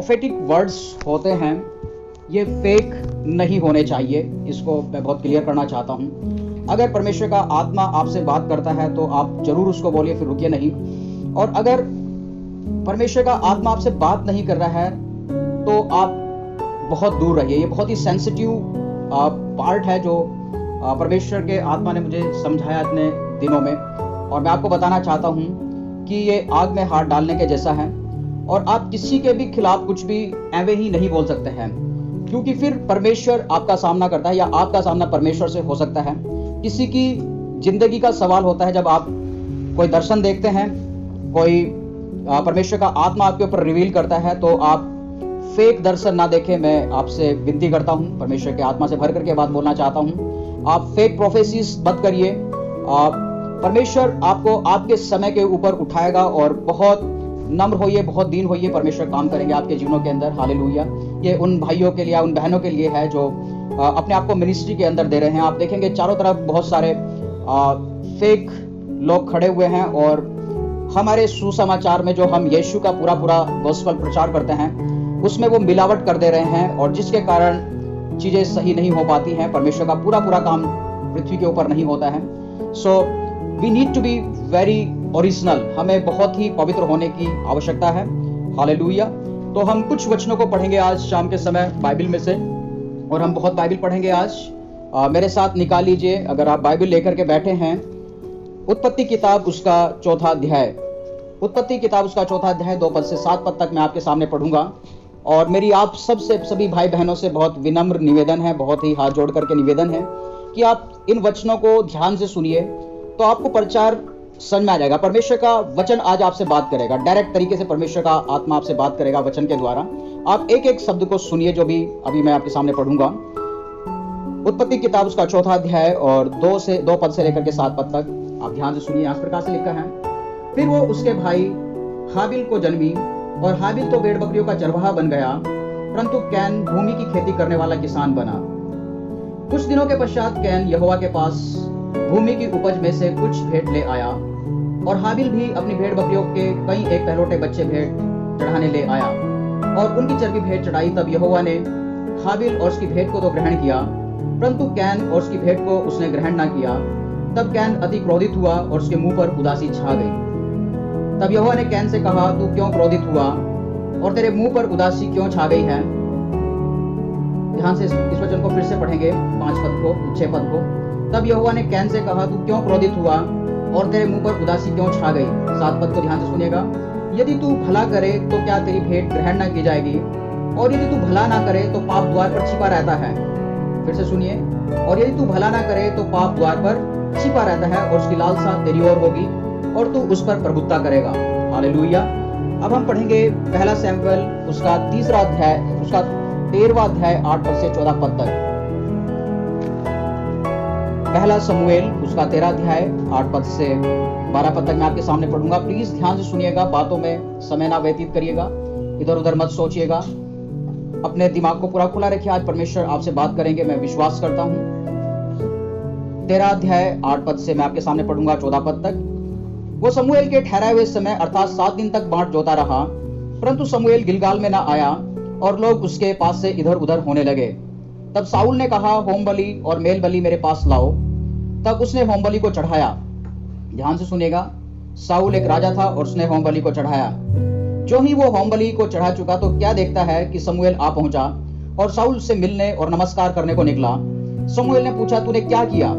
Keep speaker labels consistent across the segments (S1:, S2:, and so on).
S1: Prophetic words होते हैं ये फेक नहीं होने चाहिए, इसको मैं बहुत क्लियर करना चाहता हूँ। अगर परमेश्वर का आत्मा आपसे बात करता है तो आप जरूर उसको बोलिए, फिर रुकिए नहीं। और अगर परमेश्वर का आत्मा आपसे बात नहीं कर रहा है तो आप बहुत दूर रहिए। ये बहुत ही सेंसिटिव पार्ट है जो परमेश्वर के आत्मा ने मुझे समझाया इतने दिनों में, और मैं आपको बताना चाहता हूँ कि ये आग में हाथ डालने के जैसा है। और आप किसी के भी खिलाफ कुछ भी एवे ही नहीं बोल सकते हैं, क्योंकि फिर परमेश्वर आपका सामना करता है या आपका सामना परमेश्वर से हो सकता है। किसी की जिंदगी का सवाल होता है जब आप कोई दर्शन देखते हैं, कोई परमेश्वर का आत्मा आपके ऊपर रिवील करता है, तो आप फेक दर्शन ना देखें। मैं आपसे विनती करता हूं, परमेश्वर के आत्मा से भर करके बात बोलना चाहता हूं। आप फेक प्रोफेसीज मत करिए। परमेश्वर आपको आपके समय के ऊपर उठाएगा और बहुत नम्र होइए, बहुत दीन होइए, परमेश्वर काम करेंगे आपके जीवनों के अंदर। हालेलुया। ये उन भाइयों के लिए, उन बहनों के लिए है जो अपने आप को मिनिस्ट्री के अंदर दे रहे हैं। आप देखेंगे चारों तरफ बहुत सारे फेक लोग खड़े हुए हैं, और हमारे सुसमाचार में जो हम यीशु का पूरा गॉस्पेल प्रचार करते हैं उसमें वो मिलावट कर दे रहे हैं, और जिसके कारण चीजें सही नहीं हो पाती हैं। परमेश्वर का पूरा काम पृथ्वी के ऊपर नहीं होता है। So we need to be very original. हमें बहुत ही पवित्र होने की आवश्यकता है। हालेलुया। तो हम कुछ वचनों को पढ़ेंगे आज शाम के समय बाइबल में से, और हम बहुत बाइबल पढ़ेंगे आज। मेरे साथ निकाल लीजिए, अगर आप बाइबल लेकर के बैठे हैं, उत्पत्ति किताब उसका 4था अध्याय। उत्पत्ति किताब उसका 4था अध्याय 2 पद से 7 पद तक मैं आपके सामने पढ़ूंगा। और मेरी आप सबसे, सभी भाई बहनों से बहुत विनम्र निवेदन है, बहुत ही हाथ जोड़ करके निवेदन है कि आप इन वचनों को ध्यान से सुनिए, तो आपको प्रचार समझ में आ जाएगा। परमेश्वर का वचन आज आपसे बात करेगा, डायरेक्ट तरीके से परमेश्वर का आत्मा आपसे बात करेगा वचन के द्वारा। आप एक एक शब्द को सुनिए जो भी अभी मैं आपके सामने पढ़ूंगा। उत्पत्ति किताब उसका 4था अध्याय और 2 पद से लेकर के 7 पद तक आप ध्यान से सुनिए। इस प्रकार से लिखा है, फिर वो उसके भाई हाबिल को जन्मी, और हाबिल तो भेड़ बकरियों का चरवाहा बन गया, परंतु कैन भूमि की खेती करने वाला किसान बना। कुछ दिनों के पश्चात कैन यहोवा के पास भूमि की उपज में से कुछ भेंट ले आया, और हाबिल भी अपनी भेड़ बकरियों के कई एक पहलोटे बच्चे भेंट चढ़ाने ले आया, और उनकी चर्बी भेंट चढ़ाई। तब यहोवा ने हाबिल और उसकी भेंट को तो ग्रहण किया, परंतु कैन और उसकी भेंट को उसने ग्रहण न किया। तब कैन अति क्रोधित हुआ और उसके मुंह पर उदासी छा गई। तब यहोवा ने कैन से कहा, तू क्यों क्रोधित हुआ और तेरे मुंह पर उदासी क्यों छा गई है? ध्यान से इस वचन को फिर से पढ़ेंगे, 6 पद को। तब यहोवा ने कैन से कहा, तू क्यों क्रोधित हुआ और तेरे मुंह पर उदासी क्यों छा गई? 7 पद को ध्यान से सुनिएगा। यदि तू भला करे तो क्या तेरी भेंट ग्रहण न की जाएगी? और यदि तू भला ना करे तो पाप द्वार पर छिपा रहता है। फिर से सुनिए, और यदि तू भला ना करे तो पाप द्वार पर छिपा रहता है, और उसकी लालसा तेरी ओर होगी, और तू उस पर प्रभुत्ता करेगा। हालेलुया। अब हम पढ़ेंगे पहला शमूएल उसका 3रा अध्याय, उसका 13वां अध्याय 8 पद से 14 पद तक। पहला शमूएल उसका 13 अध्याय 8 पद से 12 पद तक मैं आपके सामने पढ़ूंगा। प्लीज ध्यान से सुनिएगा, बातों में समय ना व्यतीत करिएगा, इधर उधर मत सोचिएगा, अपने दिमाग को पूरा खुला रखिए। आज परमेश्वर आपसे बात करेंगे, मैं विश्वास करता हूं। 13 अध्याय 8 पद से मैं आपके सामने पढ़ूंगा 14 पद तक। वो शमूएल के ठहराए हुए समय अर्थात 7 दिन तक बाट जोता रहा, परंतु शमूएल गिलगाल में न आया, और लोग उसके पास से इधर उधर होने लगे। तब शाऊल ने कहा, होम बलि और मेल बलि मेरे पास लाओ। तब उसने होम बलि को चढ़ाया। ध्यान से सुनिएगा, शाऊल एक राजा था और उसने होम बलि को चढ़ाया। जो ही वो होम बलि को चढ़ा चुका तो क्या देखता है कि शमूएल आ पहुंचा और शाऊल से मिलने और नमस्कार करने को निकला। शमूएल ने पूछा, तूने क्या किया?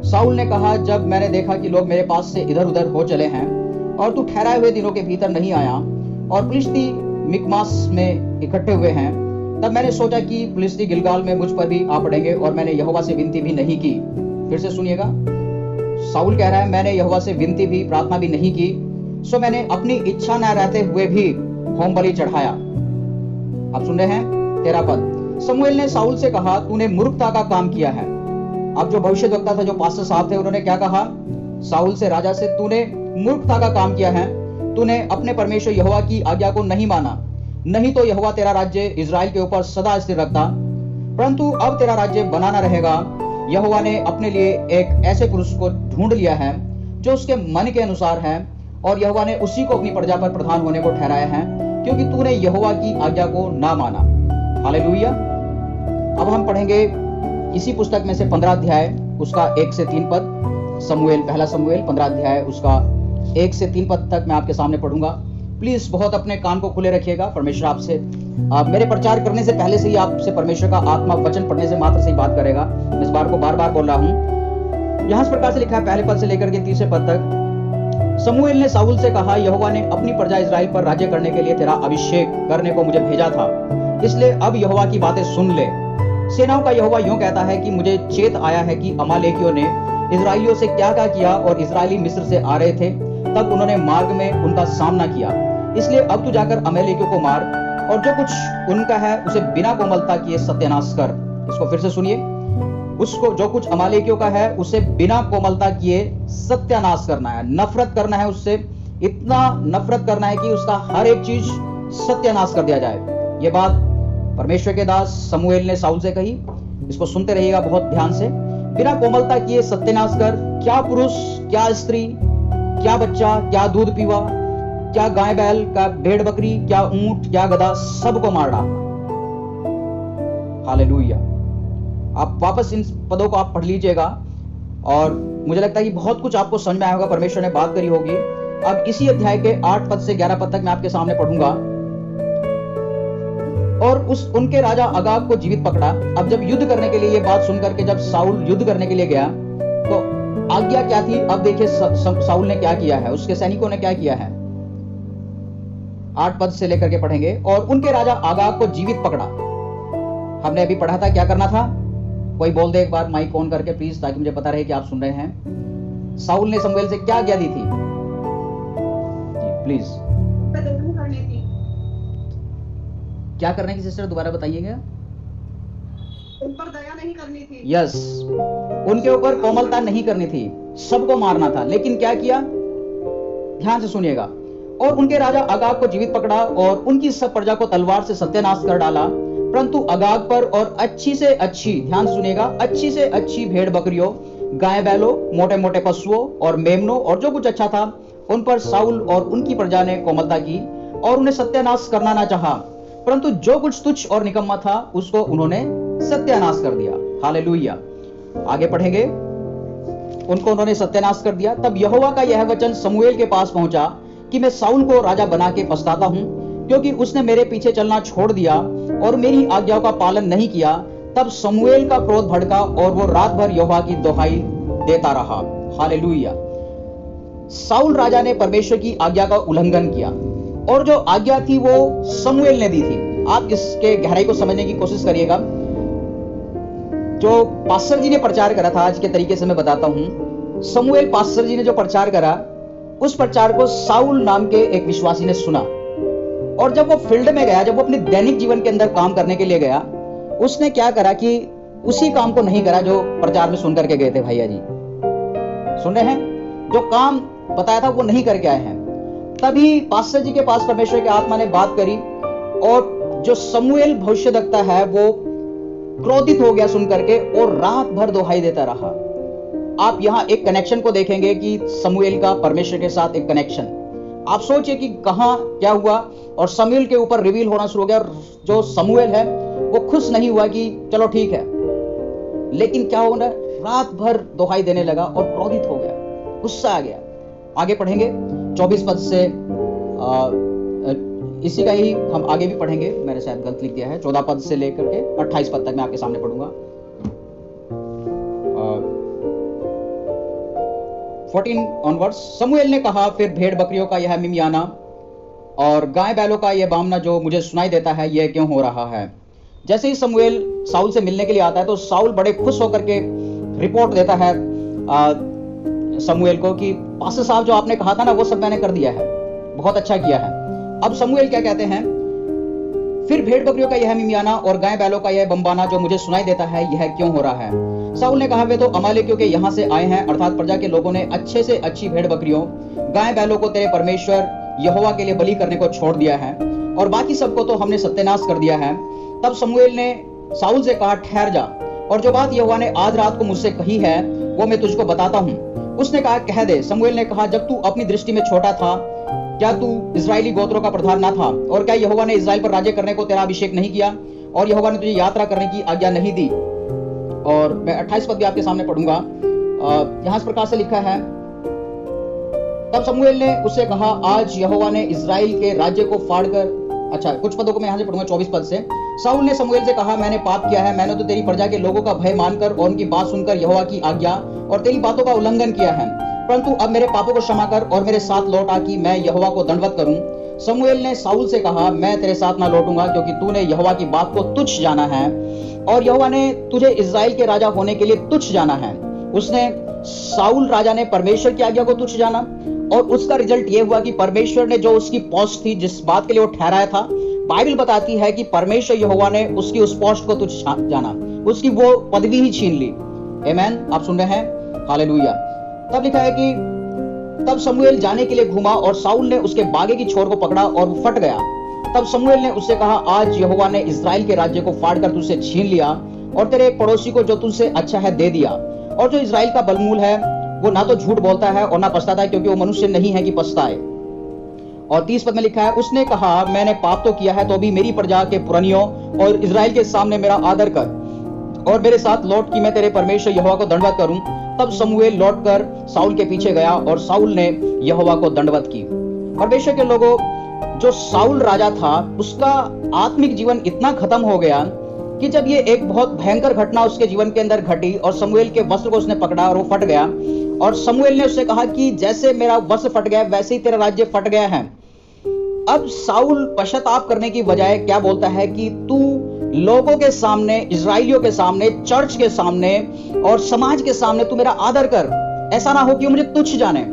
S1: शाऊल ने कहा, जब मैंने देखा कि लोग मेरे पास से इधर उधर हो चले हैं और तू ठहराए हुए दिनों के भीतर नहीं आया, और फिलिस्ती मिकमास में इकट्ठे हुए हैं, तब मैंने सोचा कि फिलिस्ती गिलगाल में मुझ पर भी आ पड़ेंगे, और मैंने यहोवा से विनती भी नहीं की। फिर से सुनिएगा, शाऊल कह रहा है, मैंने यहोवा से विनती भी, प्रार्थना भी नहीं की, सो मैंने अपनी इच्छा न रहते हुए भी होम बलि चढ़ाया। आप सुन रहे हैं 13 पद। शमूएल ने शाऊल से कहा, तूने मूर्खता का काम किया है। अब जो भविष्यद्वक्ता था, जो पास्टर साहब थे, उन्होंने क्या कहा शाऊल से, राजा से, तूने मूर्खता का काम किया है। तूने अपने परमेश्वर यहोवा की आज्ञा को नहीं माना, नहीं तो यहोवा तेरा राज्य इजराइल के ऊपर सदा स्थिर रखता, परंतु अब तेरा राज्य बना न रहेगा। यहोवा ने अपने लिए एक ऐसे पुरुष को ढूंढ लिया है जो उसके मन के अनुसार है, और यहोवा ने उसी को अपनी प्रजा पर प्रधान होने को ठहराया है, क्योंकि तूने यहोवा की आज्ञा को ना माना। हालेलुया। अब हम पढ़ेंगे इसी पुस्तक में से 15 अध्याय उसका 1 से 3 पद, पहला समूएल 15 अध्याय उसका 1 से 3 पद तक मैं आपके सामने पढ़ूंगा। प्लीज बहुत अपने कान को खुले रखिएगा। परमेश्वर आपसे मेरे प्रचार करने से पहले से ही आपसे परमेश्वर का आत्मा वचन पढ़ने से मात्र से ही बात करेगा। मैं इस बार को बार बार बोल रहा हूं। यहां इस प्रकार से लिखा है, पहले पद से लेकर के 30वें पद तक। समूएल ने साउल से कहा, यहोवा ने अपनी प्रजा इस्राएल पर राज्य करने के लिए तेरा अभिषेक करने को मुझे भेजा था, इसलिए अब यहोवा की बातें सुन ले। सेनाओं का यहोवा यूं कहता है कि मुझे चेत आया है कि अमालेकियों ने इस्राएलियों से क्या क्या किया, और इस्राएली मिस्र से आ रहे थे तब उन्होंने मार्ग में उनका सामना किया। इसलिए अब तू जाकर अमालेकियों को मार और जो कुछ उनका है उसे बिना कोमलता किए सत्यानाश कर। इसको फिर से सुनिए, उसको जो कुछ अमालेकियों का है उसे बिना कोमलता किए सत्यानाश करना है, नफरत करना है उससे, इतना नफरत करना है कि उसका हर एक चीज सत्यानाश कर दिया जाए। ये बात परमेश्वर के दास समूएल ने साउल से कही। इसको सुनते रहिएगा बहुत ध्यान से। बिना कोमलता किए सत्यानाश कर। क्या पुरुष, क्या स्त्री, क्या बच्चा, क्या दूध पीवा, क्या गाय बैल, क्या भेड़ बकरी, क्या ऊंट, क्या गधा, सबको मार डालना। हालेलुया। आप वापस इन पदों को आप पढ़ लीजिएगा और मुझे लगता है कि बहुत कुछ आपको समझ में आया होगा, परमेश्वर ने बात करी होगी। अब इसी अध्याय के 8 पद से 11 पद तक मैं आपके सामने पढ़ूंगा। और उनके राजा अगाग को जीवित पकड़ा। अब जब युद्ध करने के लिए ये बात सुनकर के जब साउल युद्ध करने के लिए गया तो आज्ञा क्या थी, अब देखिए साउल ने क्या किया है, उसके सैनिकों ने क्या किया है। 8 पद से लेकर के पढ़ेंगे। और उनके राजा अगाग को जीवित पकड़ा। हमने अभी पढ़ा था क्या करना था, कोई बोल दे एक बार माइक ऑन करके प्लीज, ताकि मुझे पता रहे कि आप सुन रहे हैं। साउल ने समूएल से क्या आज्ञा दी थी जी प्लीज। क्या करने की सिस्टर, दोबारा बताइएगा।
S2: उन पर दया नहीं करनी थी।
S1: यस, उनके ऊपर कोमलता नहीं करनी थी, सबको मारना था। लेकिन क्या किया, ध्यान से सुनिएगा। और उनके राजा अगाग को जीवित पकड़ा और उनकी सब प्रजा को तलवार से सत्यानाश कर डाला। परंतु अगाग पर और अच्छी से अच्छी, ध्यान सुनिएगा, अच्छी से अच्छी भेड़ बकरियों, गाय बैलों, मोटे मोटे पशुओं और मेमनों और जो कुछ अच्छा था उन पर साउल और उनकी प्रजा ने कोमलता की और उन्हें सत्यानाश करना ना चाहा। परंतु जो कुछ तुच्छ और निकम्मा था उसको उन्होंने सत्यानाश कर दिया। हालेलुया। आगे पढ़ेंगे। उनको उन्होंने सत्यानाश कर दिया। तब यहोवा का यह वचन समूएल के पास पहुंचा कि मैं साउल को राजा बना के पछताता हूं, क्योंकि उसने मेरे पीछे चलना छोड़ दिया और मेरी आज्ञाओं का पालन नहीं किया। तब समूएल का क्रोध भड़का और वो रात भर यहोवा की दोहाई देता रहा। हालेलुया। साउल राजा ने परमेश्वर की आज्ञा का उल्लंघन किया और जो आज्ञा थी वो समूएल ने दी थी। आप इसके गहराई को समझने की कोशिश करिएगा। जो पास्टर जी ने प्रचार करा था, आज के तरीके से मैं बताता हूं। समूएल पास्टर जी ने जो प्रचार करा, उस प्रचार को साउल नाम के एक विश्वासी ने सुना और जब वो फील्ड में गया, जब वो अपने दैनिक जीवन के अंदर काम करने के लिए गया, उसने क्या करा कि उसी काम को नहीं करा जो प्रचार में सुन करके गए थे। भैया जी सुन रहे हैं, जो काम बताया था वो नहीं करके आए हैं। तभी पास्टर जी के पास परमेश्वर के आत्मा ने बात करी और जो समूएल भविष्यद्वक्ता है वो क्रोधित हो गया सुन करके और रात भर दोहाई देता रहा। आप यहां एक कनेक्शन को देखेंगे कि समूएल का परमेश्वर के साथ एक कनेक्शन। आप सोचिए कि कहां क्या हुआ और समूएल के ऊपर रिवील होना शुरू हो गया। जो समूएल है वो खुश नहीं हुआ कि चलो ठीक है, लेकिन क्या होगा, रात भर दोहाई देने लगा और क्रोधित हो गया, गुस्सा आ गया। आगे पढ़ेंगे 24 पद से इसी का ही हम आगे भी पढ़ेंगे। मैंने शायद गलत लिख दिया है। 14 पद से लेकर के 28 पद तक मैं आपके सामने पढ़ूंगा। 14 ऑनवर्ड्स। समूएल ने कहा, फिर भेड़ बकरियों का यह मिमियाना और गाय बैलों का यह बामना जो मुझे सुनाई देता है, यह क्यों हो रहा है। जैसे ही समूएल साउल से मिलने के लिए आता है तो साउल बड़े खुश होकर के रिपोर्ट देता है समूएल को कि पास्टर साहब जो आपने कहा था ना वो सब मैंने कर दिया है, बहुत अच्छा किया है। अब समूएल क्या कहते हैं, फिर भेड़ बकरियों का यह मिमियाना और गाय बैलों का यह बम्बाना जो मुझे सुनाई देता है, यह क्यों हो रहा है। साउल ने कहा, वे तो अमालेकियों के यहाँ से आए हैं, अर्थात प्रजा के लोगों ने अच्छे से अच्छी भेड़ बकरियों, गाय बैलों को तेरे परमेश्वर यहोवा के लिए बलि करने को छोड़ दिया है और बाकी सबको तो हमने सत्यानाश कर दिया है। तब समूएल ने साउल से कहा, ठहर जा और जो बात यहोवा ने आज रात को मुझसे कही है वो मैं तुझको बताता हूँ। उसने कहा, कह दे। समूएल ने कहा, जब तू अपनी दृष्टि में छोटा था क्या तू इजरायली गोत्रों का प्रधान ना था? और क्या यहोवा ने इजराइल पर राज्य करने को तेरा अभिषेक नहीं किया? और यहोवा ने तुझे यात्रा करने की आज्ञा नहीं दी? और मैं 28 पद भी आपके सामने पढ़ूंगा। यहां इस प्रकार से लिखा है, तब शमूएल ने उससे कहा, आज यहोवा ने इजराइल के राज्य को फाड़कर, अच्छा कुछ पदों को मैं यहां से पढ़ूंगा 24 पद से। शाऊल ने शमूएल से कहा, मैंने पाप किया है, मैंने तो तेरी प्रजा के लोगों का भय मानकर और उनकी बात सुनकर यहोवा की आज्ञा और तेरी बातों का उल्लंघन किया है, परंतु अब मेरे पापों को क्षमा कर और मेरे साथ लौट आ कि मैं यहोवा को दंडवत करूं। शमूएल ने शाऊल से कहा, मैं तेरे साथ ना लौटूंगा, क्योंकि तूने यहोवा की बात को तुच्छ जाना है और यहोवा ने तुझे इजराइल के राजा होने के लिए तुच्छ जाना है। उसने शाऊल राजा ने परमेश्वर की आज्ञा को तुच्छ जाना और उसका रिजल्ट यह हुआ कि परमेश्वर ने जो उसकी पोस्ट थी, जिस बात के लिए वो ठहराया था, बाइबल बताती है कि परमेश्वर यहोवा ने उसकी उस पोस्ट को तुच्छ जाना, उसकी वो पदवी ही छीन ली। आमेन। आप सुन रहे हैं? हालेलुया। तब लिखा है कि तब शमूएल जाने के लिए घूमा और शाऊल ने उसके बागे की छोर को पकड़ा और वो फट गया। तब शमूएल ने उससे कहा, आज यहोवा ने इजराइल के राज्य को फाड़कर तुझसे छीन लिया और तेरे एक पड़ोसी को जो तुझसे अच्छा है दे दिया। और जो इजराइल का बलमूल है वो ना तो झूठ बोलता है और ना पछताता है, क्योंकि वो मनुष्य नहीं है कि पछताए। और 30 पद में लिखा है, उसने कहा, मैंने पाप तो किया है, तो भी मेरी प्रजा के पुरनियों और इजराइल के सामने मेरा आदर कर और मेरे साथ लौट कि मैं तेरे परमेश्वर यहोवा को दंडवत करूं। तब शमूएल लौटकर शाऊल के पीछे गया और शाऊल ने यहोवा को दंडवत की। परमेश्वर के लोगों, जो शाऊल राजा था उसका आत्मिक जीवन इतना खत्म हो गया कि जब ये एक बहुत भयंकर घटना उसके जीवन के अंदर घटी और शमूएल के वस्त्र को उसने पकड़ा और वो फट गया, और शमूएल ने उससे कहा कि जैसे मेरा वस्त्र फट गया वैसे ही तेरा राज्य फट गया है। अब शाऊल पश्चाताप करने की बजाय क्या बोलता है कि तू लोगों के सामने, इजराइलियों के सामने, चर्च के सामने और समाज के सामने तू मेरा आदर कर, ऐसा ना हो कि मुझे तुच्छ जाने।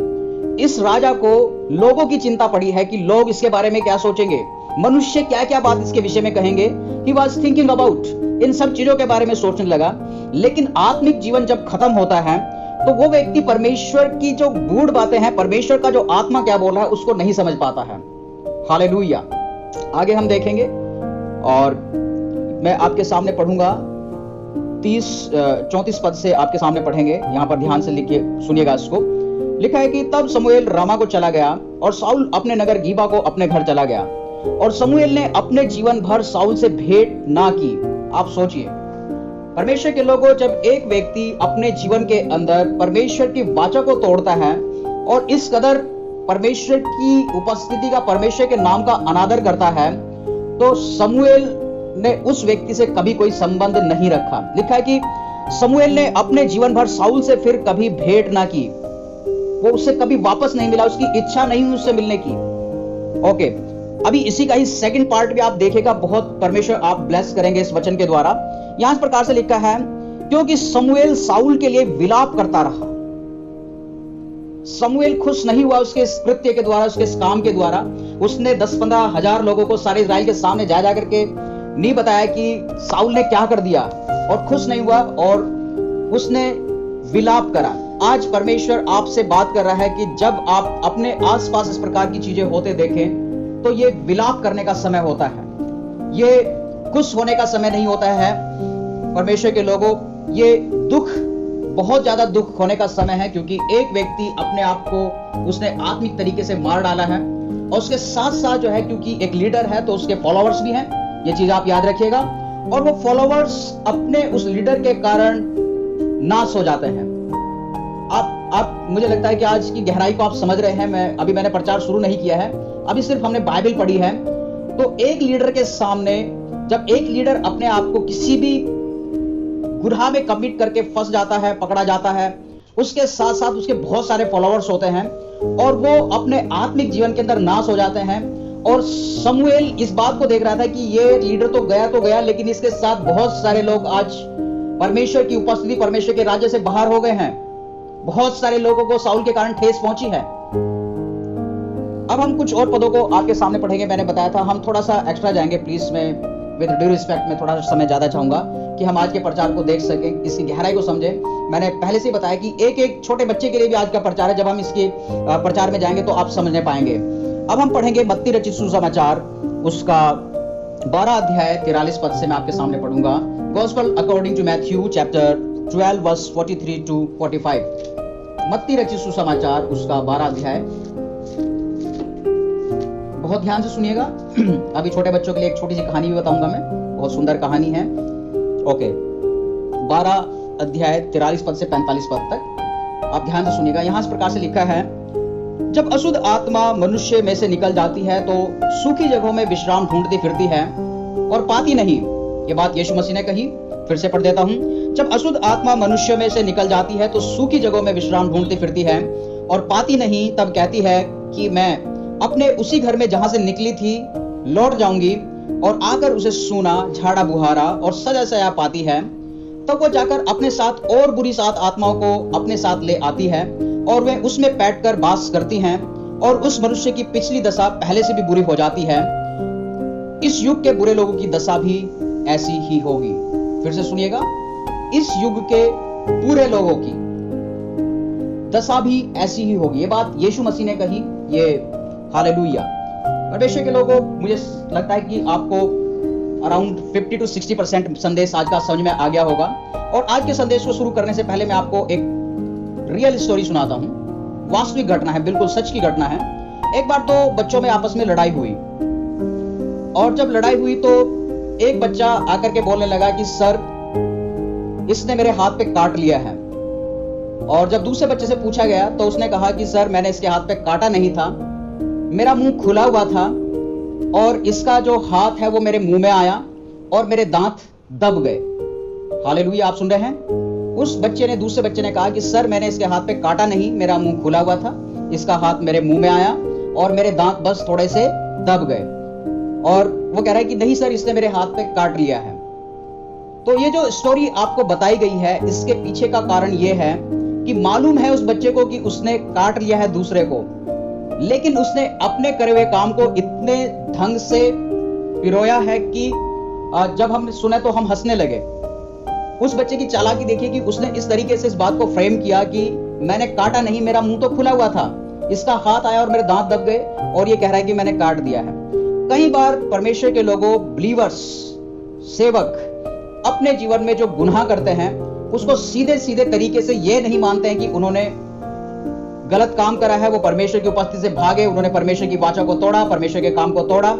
S1: इस राजा को लोगों की चिंता पड़ी है कि लोग इसके बारे में क्या सोचेंगे, मनुष्य क्या क्या बात इसके विषय में कहेंगे। He was thinking about, इन सब चीजों के बारे में सोचने लगा। लेकिन आत्मिक जीवन जब खत्म होता है तो वो व्यक्ति परमेश्वर की जो गूढ़ बातें हैं, परमेश्वर का जो आत्मा क्या बोल रहा है, उसको नहीं समझ पाता है। हालेलुया। आगे हम देखेंगे और मैं आपके सामने पढ़ूंगा 34 पद से आपके सामने पढ़ेंगे। यहां पर ध्यान से लिखिए, सुनिएगा इसको। लिखा है कि तब शमूएल रामा को चला गया और शाऊल अपने नगर गीबा को अपने घर चला गया। और शमूएल ने अपने जीवन भर शाऊल से भेंट ना की। आप सोचिए, परमेश्वर के लोगों, जब एक व्यक्ति अपने जीवन के अंदर परमेश्वर की वाचा को तोड़ता है और इस कदर परमेश्वर की उपस्थिति का, परमेश्वर के नाम का अनादर करता है, तो शमूएल ने उस व्यक्ति से कभी कोई संबंध नहीं रखा। लिखा है कि शमूएल ने अपने जीवन भर शाऊल से फिर कभी भेंट ना की, वो उससे कभी वापस नहीं मिला, उसकी इच्छा नहीं हुई उससे मिलने की। ओके, अभी इसी का ही सेकंड पार्ट भी आप देखेगा, बहुत परमेश्वर आप ब्लेस करेंगे इस वचन के द्वारा। यहां इस प्रकार से लिखा है, क्योंकि शमूएल शाऊल के लिए विलाप करता रहा। शमूएल खुश नहीं हुआ उसके इस कृत्य के द्वारा, उसके इस काम के द्वारा। उसने 10-15 हजार लोगों को सारे इजराइल के सामने जा करके नहीं बताया कि शाऊल ने क्या कर दिया, और खुश नहीं हुआ और उसने विलाप करा। आज परमेश्वर आपसे बात कर रहा है कि जब आप अपने आसपास इस प्रकार की चीजें होते देखें तो ये विलाप करने का समय होता है, ये खुश होने का समय नहीं होता है। परमेश्वर के लोगों, ये दुख, बहुत ज्यादा दुख होने का समय है, क्योंकि एक व्यक्ति अपने आप को उसने आत्मिक तरीके से मार डाला है। और उसके साथ साथ जो है, क्योंकि एक लीडर है तो उसके फॉलोवर्स भी हैं, ये चीज आप याद रखिएगा। और वो फॉलोवर्स अपने उस लीडर के कारण नाश हो जाते हैं। आप मुझे लगता है कि आज की गहराई को आप समझ रहे हैं। मैंने प्रचार शुरू नहीं किया है, अभी सिर्फ हमने बाइबल पढ़ी है। तो एक लीडर के सामने, जब एक लीडर अपने आप को किसी भी गुनाह में कमिट करके फंस जाता है, पकड़ा जाता है, उसके साथ साथ उसके बहुत सारे फॉलोअर्स होते हैं और वो अपने आत्मिक जीवन के अंदर नाश हो जाते हैं। और शमूएल इस बात को देख रहा था कि ये लीडर तो गया, लेकिन इसके साथ बहुत सारे लोग आज परमेश्वर की उपस्थिति, परमेश्वर के राज्य से बाहर हो गए हैं। बहुत सारे लोगों को शाऊल के कारण ठेस पहुंची है। अब हम कुछ और पदों को आपके सामने पढ़ेंगे। मैंने बताया था हम थोड़ा सा एक्स्ट्रा जाएंगे, प्लीज। मैं विद ड्यू रिस्पेक्ट में थोड़ा सा समय ज्यादा चाहूंगा कि हम आज के प्रचार को देख सकें, इसकी गहराई को समझें। मैंने पहले से बताया कि एक छोटे बच्चे के लिए भी आज का प्रचार है। जब हम इसके प्रचार में जाएंगे तो आप समझने पाएंगे। अब हम पढ़ेंगे मत्ती रचित सुसमाचार, उसका 12 अध्याय 43 पद से मैं आपके सामने पढ़ूंगा। Gospel according to Matthew chapter 12 verse 43 to 45। मत्ती रचित सुसमाचार, उसका 12 अध्याय बहुत ध्यान से सुनिएगा। अभी छोटे बच्चों के लिए एक छोटी सी कहानी भी बताऊंगा मैं, बहुत सुंदर कहानी है। ओके, 12 अध्याय 43 पद से 45 पद तक आप ध्यान से सुनिएगा। यहां इस प्रकार से लिखा है, जब अशुद्ध आत्मा मनुष्य में से निकल जाती है तो सूखी जगहों में विश्राम ढूंढती फिरती है और पाती नहीं। ये बात यीशु मसीह ने कही, फिर से पढ़ देता हूं। जब अशुद्ध आत्मा मनुष्य में से निकल जाती है तो सूखी जगहों में विश्राम ढूंढती फिरती है और पाती नहीं। तब कहती है कि मैं अपने उसी घर में जहां से निकली थी लौट जाऊंगी, और आकर उसे सूना, झाड़ा बुहारा और सजा सया पाती है। तब वो जाकर अपने साथ और बुरी 7 आत्माओं को अपने साथ ले आती है और वे उसमें बैठकर वास करती हैं, और उस मनुष्य की पिछली दशा पहले से भी बुरी हो जाती है। इस युग के बुरे लोगों की दशा भी ऐसी ही होगी। फिर से सुनिएगा, इस युग के बुरे लोगों की दशा भी ऐसी ही होगी। ये बात यीशु मसीह ने कही। ये हालेलुया। परमेश्वर के लोगों, मुझे लगता है कि आपको अराउंड 50 to 60% संदेश आज का समझ में आ गया होगा। और आज के संदेश को शुरू करने से पहले मैं आपको एक रियल स्टोरी सुनाता हूं। वास्तविक घटना है, बिल्कुल सच की घटना है। एक बार तो बच्चों में आपस में लड़ाई हुई, और जब लड़ाई हुई तो एक बच्चा आकर के बोलने लगा कि सर, इसने मेरे हाथ पे काट लिया है। और जब दूसरे बच्चे से पूछा गया तो उसने कहा कि सर, मैंने इसके हाथ पे काटा नहीं था, मेरा मुंह खुला हुआ था और इसका जो हाथ है वो मेरे मुंह में आया और मेरे दांत दब गए। हालेलुया, आप सुन रहे हैं? उस बच्चे ने, दूसरे बच्चे ने कहा कि सर, मैंने इसके हाथ पे काटा नहीं, मेरा मुंह खुला हुआ था, इसका हाथ मेरे मुंह में आया और मेरे दांत बस थोड़े से दब गए। और वो कह रहा है कि नहीं सर, इसने मेरे हाथ पे काट लिया है। तो ये जो स्टोरी आपको बताई गई है, इसके पीछे का कारण ये है कि मालूम है उस बच्चे को कि उसने काट लिया है दूसरे को, लेकिन उसने अपने करे हुए काम को इतने ढंग से पिरोया है कि जब हम सुने तो हम हंसने लगे। उस बच्चे की चालाकी देखिए कि उसने इस तरीके से इस बात को फ्रेम किया कि मैंने काटा नहीं, मेरा मुंह तो खुला हुआ था, इसका हाथ आया और मेरे दांत दब गए, और ये कह रहा है कि मैंने काट दिया है। कई बार परमेश्वर के लोगों, बिलीवर्स, सेवक अपने जीवन में जो गुनाह करते हैं उसको सीधे सीधे तरीके से ये नहीं मानते हैं कि उन्होंने गलत काम करा है, वो परमेश्वर की उपस्थिति से भागे, उन्होंने परमेश्वर की वाचा को तोड़ा, परमेश्वर के काम को तोड़ा,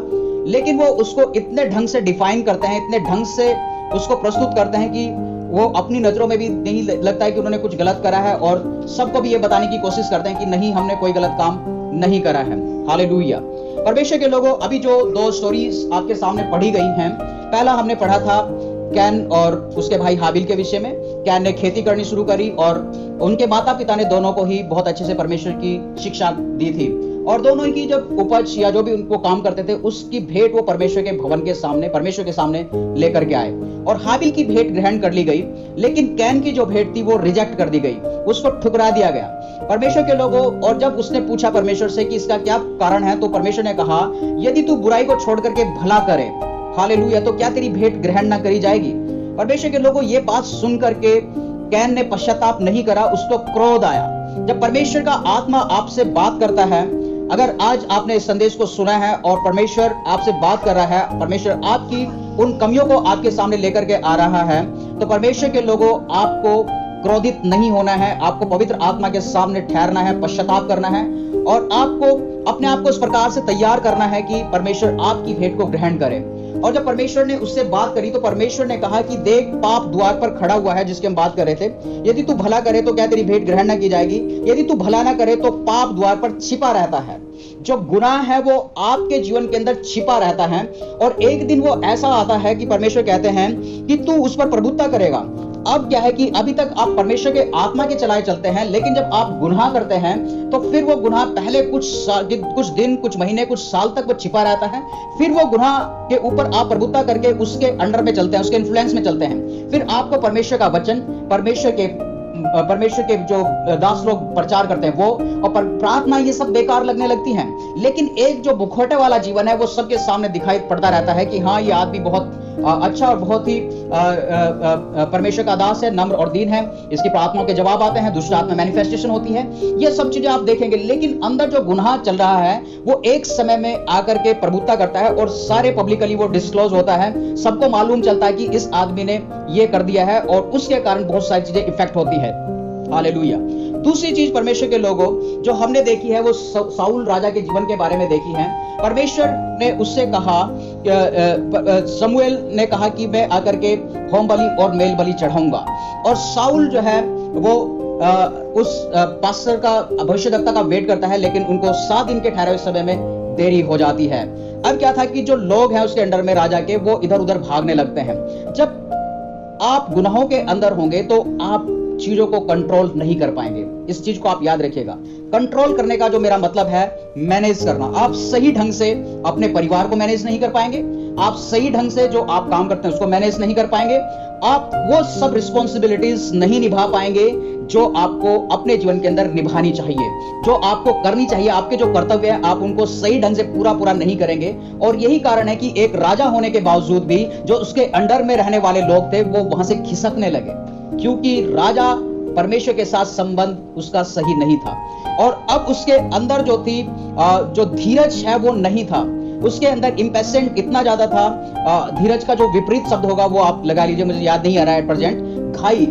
S1: लेकिन वो उसको इतने ढंग से डिफाइन करते हैं, इतने ढंग से उसको प्रस्तुत करते हैं कि वो अपनी नजरों में भी नहीं लगता है कि उन्होंने कुछ गलत करा है, और सबको भी ये बताने की कोशिश करते हैं कि नहीं, हमने कोई गलत काम नहीं करा है। हालेलुया। परमेश्वर के लोगों, अभी जो 2 स्टोरीज आपके सामने पढ़ी गई हैं, पहला हमने पढ़ा था कैन और उसके भाई हाबिल के विषय में। कैन ने खेती करनी शुरू करी और उनके माता पिता ने दोनों को ही बहुत अच्छे से परमेश्वर की शिक्षा दी थी, और दोनों की जब उपज या जो भी उनको काम करते थे उसकी भेंट वो परमेश्वर के भवन के सामने, परमेश्वर के सामने लेकर के आए, और हाबिल की भेंट ग्रहण कर ली गई, लेकिन कैन की जो भेंट थी वो रिजेक्ट कर दी गई, उसको ठुकरा दिया गया परमेश्वर के लोगों। और जब उसने पूछा परमेश्वर से कि इसका क्या कारण है, तो परमेश्वर ने कहा, यदि तू बुराई को छोड़ करके भला करे, हालेलुया, तो क्या तेरी भेंट ग्रहण ना करी जाएगी। परमेश्वर के लोगों, ये बात सुन करके कैन ने पश्चाताप नहीं करा, उसको क्रोध आया। जब परमेश्वर का आत्मा आपसे बात करता है, अगर आज आपने इस संदेश को सुना है और परमेश्वर आपसे बात कर रहा है, परमेश्वर आपकी उन कमियों को आपके सामने लेकर के आ रहा है, तो परमेश्वर के लोगों, आपको क्रोधित नहीं होना है, आपको पवित्र आत्मा के सामने ठहरना है, पश्चाताप करना है, और आपको अपने आप को इस प्रकार से तैयार करना है कि परमेश्वर आपकी भेंट को ग्रहण करे। और जब परमेश्वर ने उससे बात करी तो परमेश्वर ने कहा कि देख, पाप द्वार पर खड़ा हुआ है, जिसकी हम बात कर रहे थे। यदि तू भला करे तो क्या तेरी भेंट ग्रहण ना की जाएगी, यदि तू भला ना करे तो पाप द्वार पर छिपा रहता है। जो गुनाह है वो आपके जीवन के अंदर छिपा रहता है, और एक दिन वो ऐसा आता है कि परमेश्वर कहते हैं कि तू उस पर प्रभुत्व करेगा। अब क्या है कि अभी तक आप परमेश्वर के आत्मा के चलाए चलते हैं, लेकिन जब आप गुनाह करते हैं तो फिर वो गुनाह पहले कुछ दिन, कुछ महीने, कुछ साल तक वो छिपा रहता है। फिर वो गुनाह के ऊपर आप प्रभुत्व करके उसके अंडर में चलते हैं, उसके इन्फ्लुएंस में चलते हैं। फिर आपको परमेश्वर का वचन, परमेश्वर के जो दास लोग प्रचार करते हैं वो, और प्रार्थना, ये सब बेकार लगने लगती हैं। लेकिन एक जो मुखौटे वाला जीवन है वो सबके सामने दिखाई पड़ता रहता है कि हाँ, ये आदमी बहुत अच्छा और बहुत ही परमेश्वर का दास है, नम्र और दीन है, इसकी प्रार्थनाओं के जवाब आते हैं, दुष्ट आत्मा मैनिफेस्टेशन होती है, ये सब चीजें आप देखेंगे। लेकिन अंदर जो गुनाह चल रहा है वो एक समय में आकर के प्रभुत्व करता है और सारे पब्लिकली वो डिस्क्लोज होता है, सबको मालूम चलता है कि इस आदमी ने ये कर दिया है, और उसके कारण बहुत सारी चीजें इफेक्ट होती है। हालेलुया। दूसरी चीज परमेश्वर के लोगों जो हमने देखी है वो साउल राजा के जीवन के बारे में देखी है। परमेश्वर ने उससे कहा, शमूएल ने कहा कि मैं आकर के होम बलि और मेल बलि चढ़ाऊंगा। और साउल जो है वो उस पास्टर का, भविष्यद्वक्ता का वेट करता है, लेकिन उनको 7 दिन के ठहरे समय में देरी हो जाती है। अब क्या था कि जो लोग हैं उसके अंडर में राजा के, वो इधर उधर भागने लगते हैं। जब आप गुनाहों के अंदर होंगे तो आप चीजों को कंट्रोल नहीं कर पाएंगे। इस चीज को आप याद रखिएगा। कंट्रोल करने का जो मेरा मतलब है, मैनेज करना। आप सही ढंग से अपने परिवार को मैनेज नहीं कर पाएंगे, आप सही ढंग से जो आप काम करते हैं उसको मैनेज नहीं कर पाएंगे, आप वो सब रिस्पॉन्सिबिलिटीज नहीं निभा पाएंगे जो आपको अपने जीवन के अंदर निभानी चाहिए, जो आपको करनी चाहिए। आपके जो कर्तव्य है आप उनको सही ढंग से पूरा नहीं करेंगे। और यही कारण है कि एक राजा होने के बावजूद भी जो उसके अंडर में रहने वाले लोग थे वो वहां से खिसकने लगे, क्योंकि राजा परमेश्वर के साथ संबंध उसका सही नहीं था। और अब उसके अंदर जो थी, जो धीरज है वो नहीं था। उसके अंदर इंपेशेंट इतना ज्यादा था। धीरज का जो विपरीत शब्द होगा वो आप लगा लीजिए, मुझे याद नहीं आ रहा है प्रेजेंट। घाई,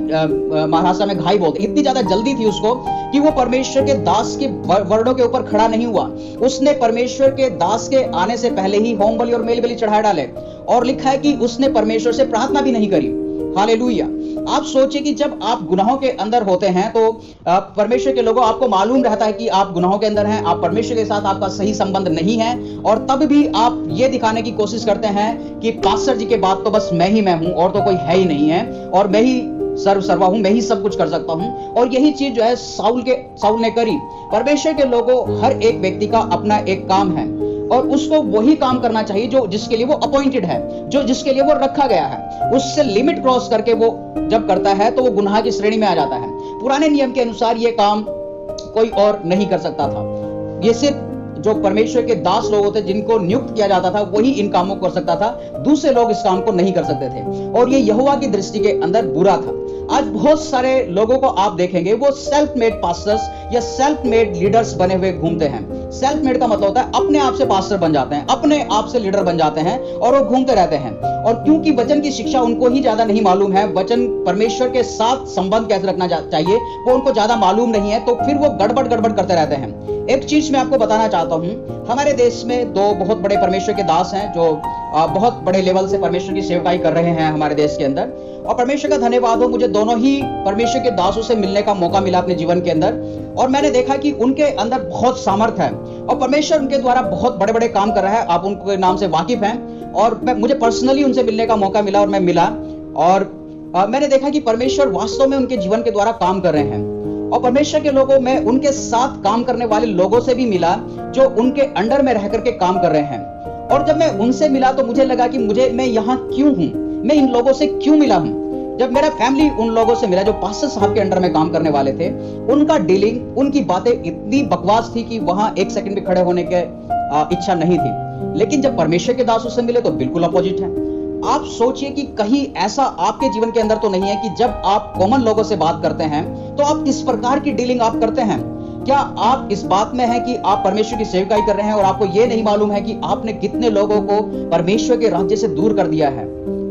S1: महाराष्ट्र में घाई बोलते। इतनी ज्यादा जल्दी थी उसको कि वो परमेश्वर के दास के वर्णों के ऊपर खड़ा नहीं हुआ। उसने परमेश्वर के दास के आने से पहले ही होम बलि और मेल बलि चढ़ा डाले। और लिखा है कि उसने परमेश्वर से प्रार्थना भी नहीं करी। हालेलुया। आप सोचिए कि जब आप गुनाहों के अंदर होते हैं तो परमेश्वर के लोगों, आपको मालूम रहता है कि आप गुनाहों के अंदर हैं, आप परमेश्वर के साथ आपका सही संबंध नहीं है, और तब भी आप ये दिखाने की कोशिश करते हैं कि पास्टर जी के बाद तो बस मैं हूं और तो कोई है ही नहीं है, और मैं ही सर्वा हूं, मैं ही सब कुछ कर सकता हूं। और यही चीज जो है साउल ने करी। परमेश्वर के लोगों, हर एक व्यक्ति का अपना एक काम है और उसको वही काम करना चाहिए जो जिसके लिए वो अपॉइंटेड है, जो जिसके लिए वो रखा गया है। उससे लिमिट क्रॉस करके वो जब करता है तो वो गुनाह की श्रेणी में आ जाता है। पुराने नियम के अनुसार ये काम कोई और नहीं कर सकता था। ये सिर्फ जो परमेश्वर के दास लोग होते, जिनको नियुक्त किया जाता था, वही इन कामों को कर सकता था। दूसरे लोग इस काम को नहीं कर सकते थे, और ये यहोवा की दृष्टि के अंदर बुरा था। आज बहुत सारे लोगों को आप देखेंगे, वो सेल्फ मेड पास्टर्स या सेल्फ मेड लीडर्स बने हुए घूमते हैं। सेल्फ मेड का मतलब होता है अपने आप से पास्टर बन जाते हैं, अपने आप से लीडर बन जाते हैं, और वो घूमते रहते हैं। और क्योंकि वचन की शिक्षा उनको ही ज्यादा नहीं मालूम है, वचन परमेश्वर के साथ संबंध कैसे रखना चाहिए वो उनको ज्यादा मालूम नहीं है, तो फिर वो गड़बड़ करते रहते हैं। एक चीज मैं आपको बताना चाहता हूं, हमारे देश में 2 बहुत बड़े परमेश्वर के दास हैं जो बहुत बड़े लेवल से परमेश्वर की सेवकाई कर रहे हैं हमारे देश के अंदर। और परमेश्वर का धन्यवाद हो, मुझे दोनों ही परमेश्वर के दासों से मिलने का मौका मिला अपने जीवन के अंदर, और मैंने देखा कि उनके अंदर बहुत सामर्थ है और परमेश्वर उनके द्वारा बहुत बड़े काम कर रहा है। आप उनके नाम से वाकिफ हैं, और मुझे पर्सनली उनसे मिलने का मौका मिला और मैं मिला, और मैंने देखा कि परमेश्वर वास्तव में उनके जीवन के द्वारा काम कर रहे हैं। और परमेश्वर के लोगों में उनके साथ काम करने वाले लोगों से भी मिला जो उनके अंडर में रह करके काम कर रहे हैं। और जब मैं उनसे मिला तो मुझे लगा कि मैं यहाँ क्यों हूं, मैं इन लोगों से क्यों मिला हूं। जब मेरा फैमिली उन लोगों से मिला जो पास्टर साहब के अंडर में काम करने वाले थे, उनका डीलिंग, उनकी बातें इतनी बकवास थी कि वहां 1 सेकंड भी खड़े होने की इच्छा नहीं थी। लेकिन जब परमेश्वर के दासों से मिले तो बिल्कुल अपोजिट है। आप सोचिए कि कहीं ऐसा आपके जीवन के अंदर तो नहीं है कि जब आप कॉमन लोगों से बात करते हैं तो आप किस प्रकार की डीलिंग आप करते हैं। क्या आप इस बात में हैं कि आप परमेश्वर की सेवकाई कर रहे हैं और आपको यह नहीं मालूम है कि आपने कितने लोगों को परमेश्वर के राज्य से दूर कर दिया है।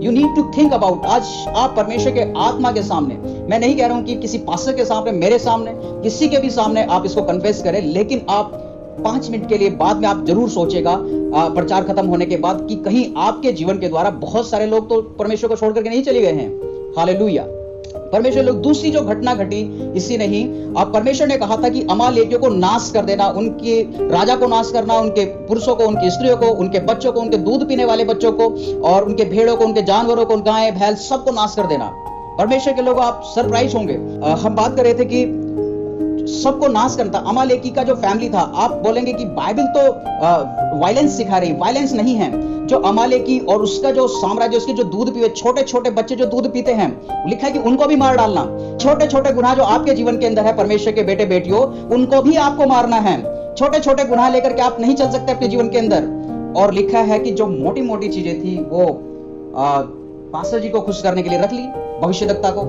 S1: You need to think about. आज आप परमेश्वर के आत्मा के सामने, मैं नहीं कह रहा हूं कि किसी पास्टर के सामने, मेरे सामने, किसी के भी सामने आप इसको कन्फेस करें, लेकिन आप 5 मिनट के लिए बाद में आप जरूर सोचेगा प्रचार खत्म होने के बाद कि कहीं आपके जीवन के द्वारा बहुत सारे लोग तो परमेश्वर को छोड़ करके नहीं चले गए हैं। हालेलुया। परमेश्वर लोग, दूसरी जो घटना घटी इसी नहीं, अब परमेश्वर ने कहा था कि अमालेकियों को नाश कर देना, उनके राजा को नाश करना, उनके पुरुषों को, उनकी स्त्रियों को, उनके बच्चों को, उनके दूध पीने वाले बच्चों को, और उनके भेड़ों को, उनके जानवरों को, गाय भैंस सबको नाश कर देना। परमेश्वर के लोग, आप सरप्राइज होंगे, हम बात कर रहे थे कि सबको नाश करता। अमालेकी का जो फैमिली था, आप बोलेंगे कि बाइबल तो वायलेंस सिखा रही, वायलेंस नहीं है। जो अमालेकी और उसका जो साम्राज्य, उसके जो दूध पीते, छोटे छोटे बच्चे जो दूध पीते हैं, लिखा है कि उनको भी मार डालना। छोटे छोटे गुनाह जो आपके जीवन के अंदर है, परमेश्वर के बेटे बेटियों, उनको भी आपको मारना है। छोटे छोटे गुनाह लेकर के आप नहीं चल सकते अपने जीवन के अंदर। और लिखा है कि जो मोटी मोटी चीजें थी वो पास्टर जी को खुश करने के लिए रख ली, भविष्यद्वक्ता को।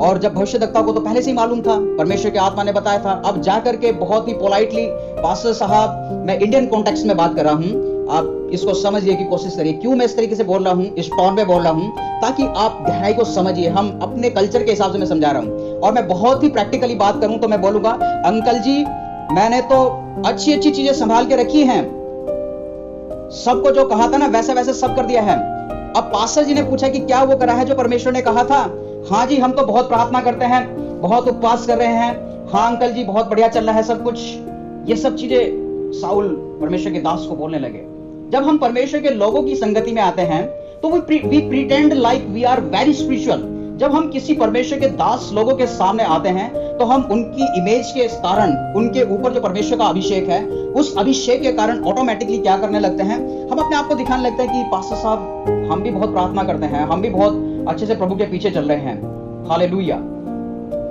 S1: और जब भविष्यद्वक्ता को तो पहले से ही मालूम था, परमेश्वर के आत्मा ने बताया था। अब जाकर के बहुत ही पोलाइटली, पास्टर साहब, मैं इंडियन कॉन्टेक्स्ट में बात कर रहा हूं, आप इसको समझिए की कोशिश करिए क्यों मैं इस तरीके से बोल रहा हूं, इस टोन में बोल रहा हूं, ताकि आप गहराई को समझिए। हम अपने कल्चर के हिसाब से मैं समझा रहा हूं, और मैं बहुत ही प्रैक्टिकली बात करूं तो मैं बोलूंगा, अंकल जी मैंने तो अच्छी अच्छी चीजें संभाल के रखी हैं, सबको जो कहा था ना वैसे वैसे सब कर दिया है। अब पास्टर जी ने पूछा कि क्या वो करा है जो परमेश्वर ने कहा था? हाँ जी, हम तो बहुत प्रार्थना करते हैं, बहुत उपवास कर रहे हैं। हाँ अंकल जी, बहुत बढ़िया चल रहा है सब कुछ। ये सब चीजें साउल परमेश्वर के दास को बोलने लगे। जब हम परमेश्वर के लोगों की संगति में आते हैं तो we pretend like we are very spiritual. जब हम किसी परमेश्वर के दास लोगों के सामने आते हैं तो हम उनकी इमेज के कारण, उनके ऊपर जो परमेश्वर का अभिषेक है, उस अभिषेक के कारण ऑटोमेटिकली क्या करने लगते हैं, हम अपने आप को दिखाने लगते हैं कि पास्टर साहब हम भी बहुत प्रार्थना करते हैं, हम भी बहुत अच्छे से प्रभु के पीछे चल रहे हैं। हालेलुया।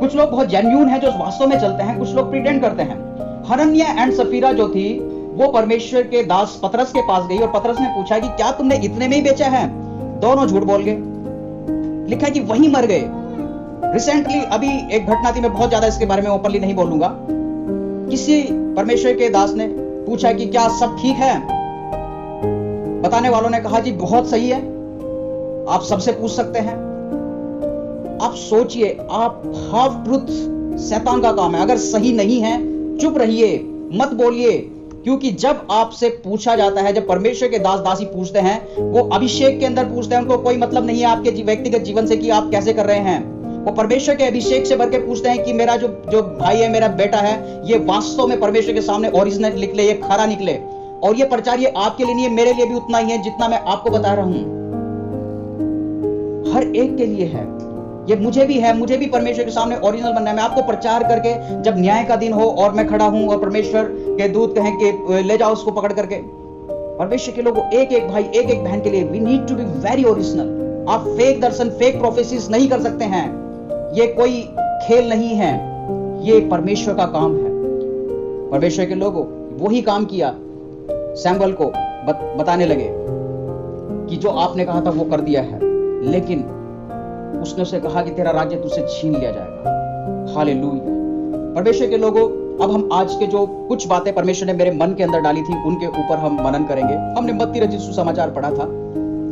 S1: कुछ लोग बहुत जेन्युइन हैं जो वास्तव में चलते हैं, कुछ लोग प्रिटेंड करते हैं। हनन्याह एंड सफीरा जो थी वो परमेश्वर के दास पतरस के पास गई और पतरस ने पूछा कि क्या तुमने इतने में ही बेचा है? दोनों झूठ बोल गए। लिखा है कि वहीं मर गए। रिसेंटली अभी एक घटना थी, मैं बहुत ज्यादा इसके बारे में ओपनली नहीं बोलूंगा। किसी परमेश्वर के दास ने पूछा कि क्या सब ठीक है? बताने वालों ने कहा जी बहुत सही है, आप सबसे पूछ सकते हैं। आप सोचिए, आप हाफ ट्रूथ शैतान का काम है। अगर सही नहीं है चुप रहिए, मत बोलिए, क्योंकि जब आपसे पूछा जाता है, जब परमेश्वर के दास दासी पूछते हैं, वो अभिषेक के अंदर पूछते हैं। उनको कोई मतलब नहीं है आपके व्यक्तिगत जीवन से कि आप कैसे कर रहे हैं। वो परमेश्वर के अभिषेक से भर के पूछते हैं कि मेरा जो भाई है, मेरा बेटा है, ये वास्तव में परमेश्वर के सामने ओरिजिनल निकले, ये खरा निकले। और ये प्रचार ये आपके लिए नहीं है, मेरे लिए भी उतना ही है जितना मैं आपको बता रहा हूं। हर एक के लिए है, ये मुझे भी है। मुझे भी परमेश्वर के सामने ओरिजिनल बनना है। मैं आपको प्रचार करके जब न्याय का दिन हो और मैं खड़ा हूं और परमेश्वर के दूत कहें कि ले जाओ उसको पकड़ करके, परमेश्वर के लोगों, एक एक भाई, एक एक बहन के लिए we need to be very original. आप फेक दर्शन, फेक प्रोफेसीज नहीं कर सकते हैं। ये कोई खेल नहीं है, ये परमेश्वर का काम है। परमेश्वर के लोगों, वही काम किया। सैमुएल को बताने लगे कि जो आपने कहा था वो कर दिया है, लेकिन उसने उसे कहा कि तेरा राज्य तुझसे छीन लिया जाएगा। हालेलुया। परमेश्वर के लोगों, अब हम आज के जो कुछ बातें परमेश्वर ने मेरे मन के अंदर डाली थी उनके ऊपर हम मनन करेंगे। हमने मत्ती रचित सुसमाचार पढ़ा था।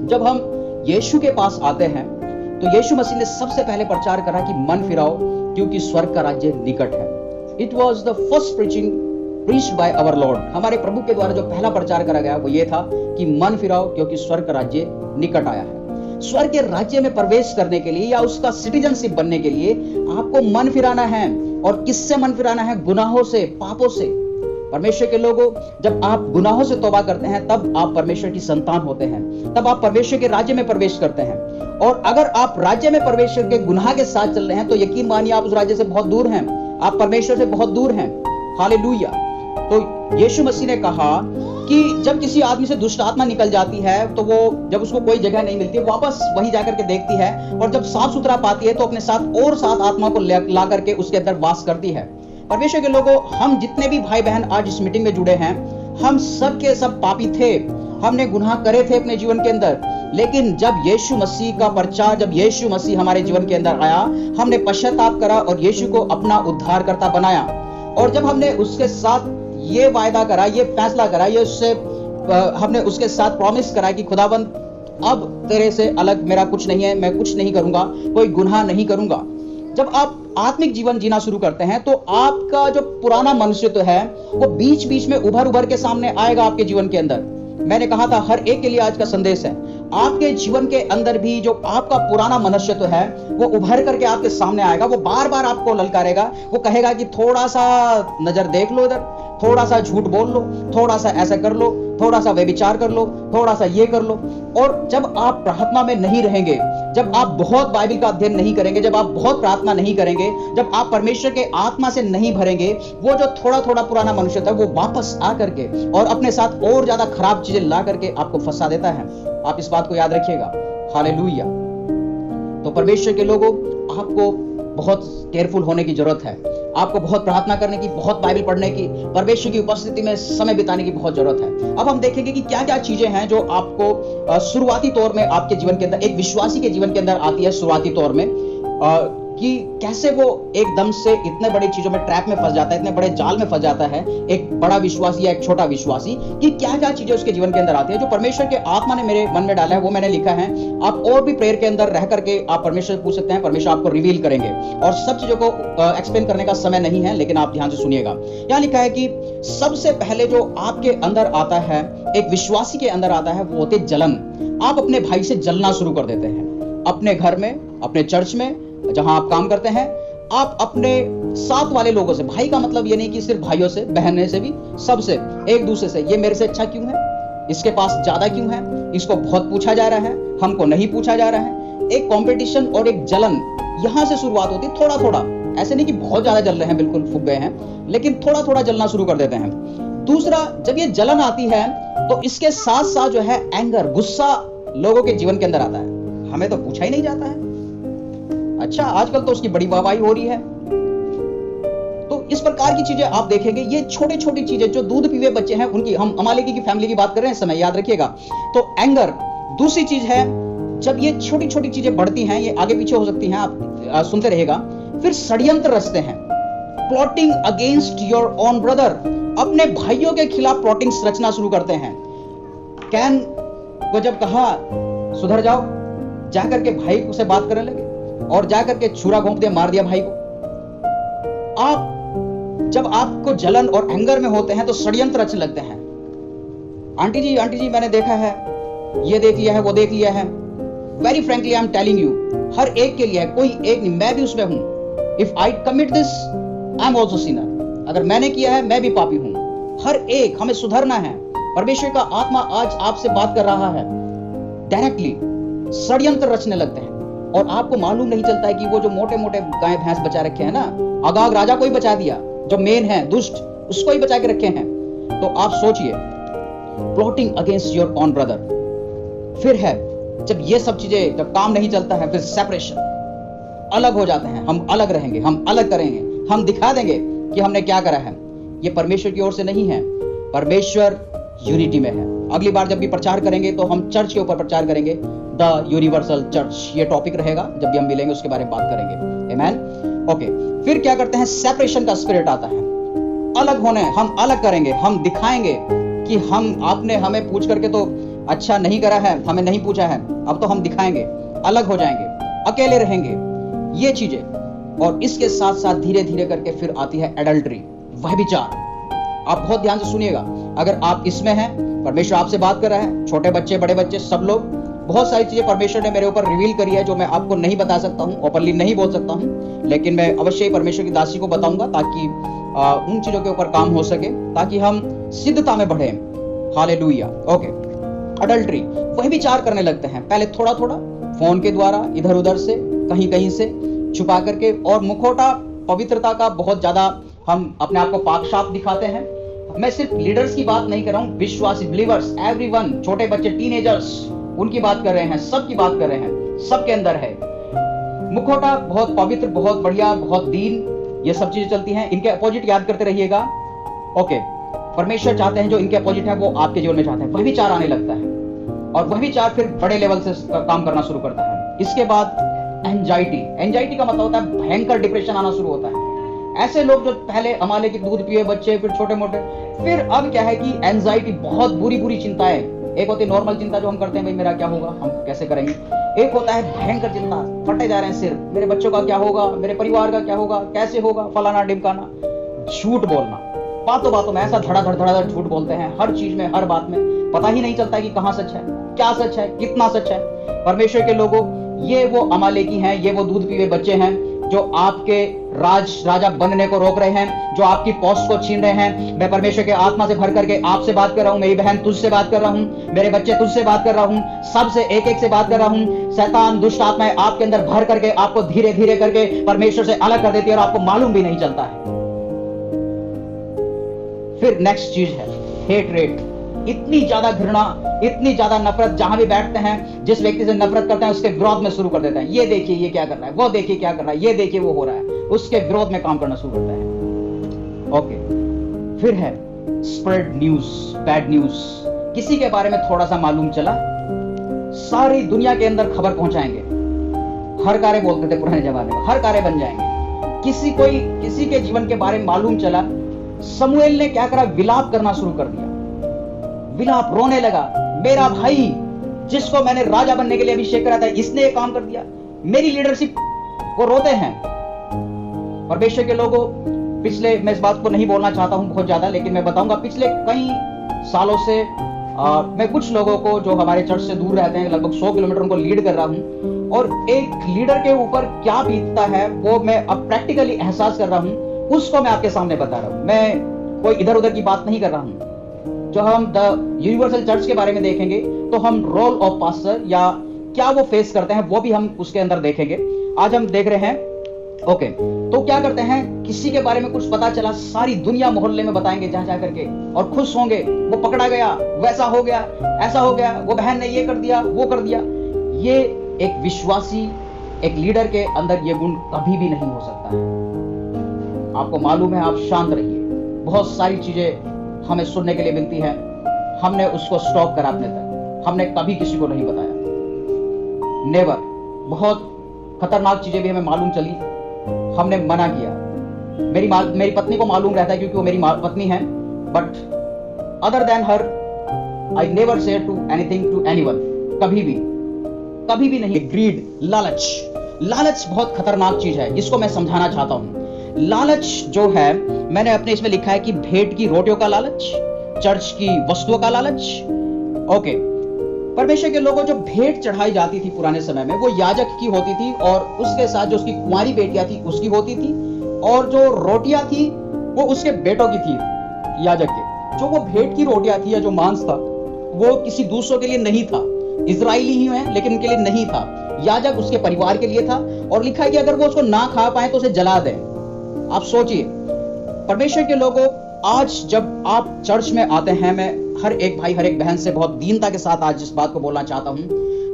S1: जब हम यीशु के पास आते हैं तो यीशु मसीह ने सबसे पहले प्रचार करा कि मन फिराओ क्योंकि स्वर्ग का राज्य निकट है। It was the first preaching preached by our lord. हमारे प्रभु के द्वारा जो पहला प्रचार करा गया वो ये था कि मन फिराओ क्योंकि स्वर्ग का राज्य निकट आया है। स्वर्ग के राज्य में प्रवेश करने के लिए या उसका सिटीजनशिप बनने के लिए आपको मन फिराना है। और किससे मन फिराना है? गुनाहों से, पापों से। परमेश्वर के लोगों, जब आप गुनाहों से तौबा करते हैं तब आप परमेश्वर की संतान होते हैं, तब आप परमेश्वर के राज्य में प्रवेश करते हैं। और अगर आप राज्य में परमेश्वर के गुनाह के साथ चल रहे हैं तो यकीन मानिए आप उस राज्य से बहुत दूर हैं, आप परमेश्वर से बहुत दूर हैं। हालेलुया। तो यीशु मसीह ने कहा कि जब किसी आदमी से दुष्ट आत्मा निकल जाती है तो वो जब उसको कोई जगह नहीं मिलती, वापस वही जाकर के देखती है और जब साफ सुथरा पाती है तो अपने साथ और 7 आत्मा को ला करके उसके अंदर वास करती है। परमेश्वर के लोगों, हम जितने भी भाई बहन आज इस मीटिंग में जुड़े हैं, हम सब के सब पापी थे। हमने गुनाह करे थे अपने जीवन के अंदर, लेकिन जब यीशु मसीह का प्रचार, जब यीशु मसीह हमारे जीवन के अंदर आया, हमने पश्चाताप करा और यीशु को अपना उद्धारकर्ता बनाया। और जब हमने उसके साथ ये वायदा करा, ये फैसला करा, ये उससे हमने उसके साथ प्रॉमिस करा कि खुदाबंद अब तेरे से अलग मेरा कुछ नहीं है, मैं कुछ नहीं करूंगा, कोई गुनाह नहीं करूंगा। जब आप आत्मिक जीवन जीना शुरू करते हैं तो आपका जो पुराना मनुष्य तो है वो बीच बीच में उभर के सामने आएगा आपके जीवन के अंदर। मैंने कहा था हर एक के लिए आज का संदेश है, आपके जीवन के अंदर भी जो आपका पुराना मनुष्यत्व है वो उभर करके आपके सामने आएगा। वो बार बार आपको ललकारेगा, वो कहेगा कि थोड़ा सा नजर देख लो इधर, थोड़ा सा झूठ बोल लो, थोड़ा सा ऐसा कर लो, थोड़ा सा व्यभिचार कर लो, थोड़ा सा ये कर लो। और जब आप प्रार्थना में नहीं रहेंगे, जब आप बहुत बाइबल का अध्ययन नहीं करेंगे, जब आप बहुत प्रार्थना नहीं करेंगे, जब आप परमेश्वर के आत्मा से नहीं भरेंगे, वो जो थोड़ा थोड़ा पुराना मनुष्य था वो वापस आ करके और अपने साथ और ज्यादा खराब चीजें ला करके आपको फंसा देता है। आप इस बात को याद रखिएगा। हालेलुया। तो परमेश्वर के लोगों, आपको बहुत केयरफुल होने की जरूरत है। आपको बहुत प्रार्थना करने की, बहुत बाइबल पढ़ने की, परमेश्वर की उपस्थिति में समय बिताने की बहुत जरूरत है। अब हम देखेंगे कि क्या क्या चीजें हैं जो आपको शुरुआती तौर में आपके जीवन के अंदर, एक विश्वासी के जीवन के अंदर आती है शुरुआती तौर में। कि कैसे वो एकदम से इतने बड़ी चीजों में ट्रैप में फंस जाता है, इतने बड़े जाल में फंस जाता है, एक बड़ा विश्वासी या एक छोटा विश्वासी, कि क्या क्या चीजें उसके जीवन के अंदर आती है। जो परमेश्वर के आत्मा ने मेरे मन में डाला है वो मैंने लिखा है। आप और भी प्रेयर के अंदर रह करके आप परमेश्वर से पूछ सकते हैं, परमेश्वर आपको रिवील करेंगे। और सब चीजों को एक्सप्लेन करने का समय नहीं है, लेकिन आप ध्यान से सुनिएगा। यहाँ लिखा है कि सबसे पहले जो आपके अंदर आता है, एक विश्वासी के अंदर आता है, वो होती है जलन। आप अपने भाई से जलना शुरू कर देते हैं, अपने घर में, अपने चर्च में, जहां आप काम करते हैं, आप अपने साथ वाले लोगों से। भाई का मतलब ये नहीं कि सिर्फ भाइयों से, बहनों से भी, सबसे, एक दूसरे से। ये मेरे से अच्छा क्यों है, इसके पास ज्यादा क्यों है, इसको बहुत पूछा जा रहा है, हमको नहीं पूछा जा रहा है। एक कंपटीशन और एक जलन यहां से शुरुआत होती है, थोड़ा थोड़ा। ऐसे नहीं कि बहुत ज्यादा जल रहे हैं, बिल्कुल फूक गए हैं, लेकिन थोड़ा थोड़ा जलना शुरू कर देते हैं। दूसरा, जब ये जलन आती है तो इसके साथ साथ जो है एंगर, गुस्सा लोगों के जीवन के अंदर आता है। हमें तो पूछा ही नहीं जाता है, अच्छा आजकल तो उसकी बड़ी वाहवाही हो रही है। तो इस प्रकार की चीजें आप देखेंगे, ये छोटी छोटी चीजें जो दूध पीवे बच्चे हैं उनकी, हम अमालेकी की फैमिली की बात कर रहे हैं इस समय, याद रखिएगा। तो एंगर दूसरी चीज है। जब ये छोटी छोटी चीजें बढ़ती हैं, ये आगे पीछे हो सकती हैं, आप सुनते रहिएगा। फिर षड्यंत्र रचते हैं, plotting against your own brother, अपने भाइयों के खिलाफ प्लॉटिंग्स रचना शुरू करते हैं। कैन को जब कहा सुधर जाओ, जाकर के भाई से बात करने लगे और जाकर के छुरा घोंप दिया, मार दिया भाई को। आप जब आपको जलन और एंगर में होते हैं तो षड्यंत्र रचने लगते हैं। आंटी जी मैंने देखा है, ये देख लिया है, वो देख लिया है। Very frankly I am telling you, हर एक के लिए है, कोई एक नहीं, मैं भी उसमें हूं। If I commit this I am also Sinner, अगर मैंने किया है मैं भी पापी हूं। हर एक, हमें सुधरना है। परमेश्वर का आत्मा आज आपसे बात कर रहा है डायरेक्टली। षड्यंत्र रचने लगते हैं और आपको मालूम नहीं चलता है कि वो जो मोटे मोटे गाय भैंस बचा रखे हैं ना, अगाग राजा को ही बचा दिया, जो मेन है दुष्ट, उसको ही बचा के रखे हैं। तो आप सोचिए, plotting against your own brother. फिर है, जब ये सब चीजें जब काम नहीं चलता है, फिर सेपरेशन, अलग हो जाते हैं। हम अलग रहेंगे, हम अलग करेंगे, हम दिखा देंगे कि हमने क्या करा है। ये परमेश्वर की ओर से नहीं है, परमेश्वर यूनिटी में है। अगली बार जब भी प्रचार करेंगे तो हम चर्च के ऊपर प्रचार करेंगे, द यूनिवर्सल चर्च, ये टॉपिक रहेगा। जब भी हम मिलेंगे उसके बारे में बात करेंगे। आमेन। ओके, फिर क्या करते हैं, सेपरेशन का स्पिरिट आता है। अलग होने, हम अलग करेंगे, हम दिखाएंगे कि हम, आपने हमें पूछ करके तो अच्छा नहीं करा है, हमें नहीं पूछा है, अब तो हम दिखाएंगे, अलग हो जाएंगे, अकेले रहेंगे, ये चीजें। और इसके साथ साथ धीरे धीरे करके फिर आती है एडल्ट्री, व्यभिचार। आप बहुत ध्यान से सुनिएगा, अगर आप इसमें हैं, परमेश्वर आपसे बात कर रहा है, छोटे बच्चे, बड़े बच्चे, सब लोग, बहुत सारी चीजें परमेश्वर ने मेरे ऊपर रिवील करी है जो मैं आपको नहीं बता सकता हूं, ओपनली नहीं बोल सकता हूं, लेकिन मैं अवश्य ही परमेश्वर की दासी को बताऊंगा, ताकि उन चीजों के ऊपर काम हो सके, ताकि हम सिद्धता में बढ़े। हालेलुया। ओके, अडल्ट्री, वही विचार करने लगते हैं, पहले थोड़ा थोड़ा फोन के द्वारा, इधर उधर से, कहीं कहीं से छुपा करके, और मुखौटा पवित्रता का बहुत ज्यादा हम अपने आप को पाक साफ दिखाते हैं। मैं सिर्फ लीडर्स की बात नहीं कर रहा हूं, विश्वासी, बिलीवर्स, एवरीवन, छोटे बच्चे, टीनेजर्स, उनकी बात कर रहे हैं, सबकी बात कर रहे हैं, सबके अंदर है मुखौटा। बहुत पवित्र, बहुत बढ़िया, बहुत दीन, ये सब चीजें चलती हैं। इनके अपोजिट याद करते रहिएगा। ओके, परमेश्वर चाहते हैं जो इनके अपोजिट है वो आपके जीवन में चाहते हैं। वह विचार आने लगता है और वह विचार फिर बड़े लेवल से काम करना शुरू करता है। इसके बाद एंजाइटी, एंजाइटी का मतलब होता है भयंकर डिप्रेशन आना शुरू होता है। ऐसे लोग जो पहले अमाले के दूध पिए बच्चे, फिर छोटे मोटे, फिर अब क्या है कि एंजाइटी, बहुत बुरी बुरी चिंताएं। एक होती है नॉर्मल चिंता जो हम करते हैं, भाई मेरा क्या होगा, हम कैसे करेंगे। एक होता है भयंकर चिंता, फटे जा रहे हैं सिर, मेरे बच्चों का क्या होगा, मेरे परिवार का क्या होगा, कैसे होगा, फलाना ढिमकाना। झूठ बोलना, बातों बातों में ऐसा धड़ाधड़ झूठ बोलते हैं, हर चीज में, हर बात में, पता ही नहीं चलता है कि कहां सच है, क्या सच है, कितना सच है। परमेश्वर के लोगों, ये वो अमालेकी हैं, ये वो दूध पीवे बच्चे हैं जो आपके राजा बनने को रोक रहे हैं, जो आपकी पोस्ट को छीन रहे हैं। मैं परमेश्वर के आत्मा से भर करके आपसे बात कर रहा हूं, मेरी बहन तुझसे बात कर रहा हूं, मेरे बच्चे तुझसे बात कर रहा हूं, सबसे एक एक से बात कर रहा हूं। शैतान, दुष्ट आत्माएं आपके अंदर भर करके आपको धीरे धीरे करके परमेश्वर से अलग कर देती है और आपको मालूम भी नहीं चलता है। फिर नेक्स्ट चीज है हेट रेट, इतनी ज्यादा घृणा, इतनी ज्यादा नफरत, जहां भी बैठते हैं जिस व्यक्ति से नफरत करते हैं उसके विरोध में शुरू कर देते हैं। ये देखिए ये क्या कर रहा है, वो देखिए क्या कर रहा है, ये देखिए वो हो रहा है, उसके विरोध में काम करना शुरू करता है। ओके, फिर है स्प्रेड न्यूज, बैड न्यूज। किसी के बारे में थोड़ा सा मालूम चला, सारी दुनिया के अंदर खबर पहुंचाएंगे। हर कार्य बोलते थे पुराने जमाने में, हर कार्य बन जाएंगे। किसी के जीवन के बारे में मालूम चला, समूएल ने क्या करा, विलाप करना शुरू कर दिया। विलाप, रोने लगा, मेरा भाई जिसको मैंने राजा बनने के लिए अभिषेक करा था, इसने ये काम कर दिया, मेरी लीडरशिप को रोते हैं। परमेश्वर के लोगों, पिछले, मैं इस बात को नहीं बोलना चाहता हूं बहुत ज्यादा, लेकिन मैं बताऊंगा पिछले कई सालों से मैं कुछ लोगों को जो हमारे चर्च से दूर रहते हैं, लगभग 100 किलोमीटर, उनको लीड कर रहा हूं, और एक लीडर के ऊपर क्या बीतता है वो मैं अब प्रैक्टिकली एहसास कर रहा हूं, उसको मैं आपके सामने बता रहा हूं। मैं कोई इधर उधर की बात नहीं कर रहा हूं। जो हम द यूनिवर्सल चर्च के बारे में देखेंगे तो हम रोल ऑफ पास्टर या क्या वो फेस करते हैं वो भी हम उसके अंदर देखेंगे। आज हम देख रहे हैं, ओके, तो क्या करते हैं, किसी के बारे में कुछ पता चला, सारी दुनिया मोहल्ले में बताएंगे जा करके, और खुश होंगे, वो पकड़ा गया, वैसा हो गया, ऐसा हो गया, वो बहन ने ये कर दिया, वो कर दिया। ये एक विश्वासी, एक लीडर के अंदर ये गुण कभी भी नहीं हो सकता है। आपको मालूम है, आप शांत रहिए। बहुत सारी चीजें हमें सुनने के लिए मिलती है, हमने उसको स्टॉप करा अपने तक, हमने कभी किसी को नहीं बताया, नेवर। बहुत खतरनाक चीजें भी हमें मालूम चली, हमने मना किया। मेरी पत्नी को मालूम रहता है क्योंकि वो मेरी पत्नी है, but other than her I never share to anything to anyone, कभी भी नहीं। ग्रीड, लालच बहुत खतरनाक चीज है, इसको मैं समझाना चाहता हूं। लालच जो है, मैंने अपने इसमें लिखा है कि भेंट की रोटियों का लालच, चर्च की वस्तुओं का लालच। ओके, परमेश्वर के लोगों, जो भेंट चढ़ाई जाती थी पुराने समय में, वो याजक की होती थी, और उसके साथ जो उसकी कुंवारी बेटियां थी उसकी होती थी, और जो रोटियां थी वो उसके बेटों की थी, याजक के। जो वो भेंट की रोटियां थी या जो मांस था वो किसी दूसरों के लिए नहीं था, इजराइली ही है लेकिन उनके लिए नहीं था, याजक उसके परिवार के लिए था, और लिखा है कि अगर वो उसको ना खा पाए तो उसे जला दें। आप सोचिए, परमेश्वर के लोगों, आज जब आप चर्च में आते हैं, मैं हर एक भाई, हर एक बहन से बहुत दीनता के साथ आज इस बात को बोलना चाहता हूं,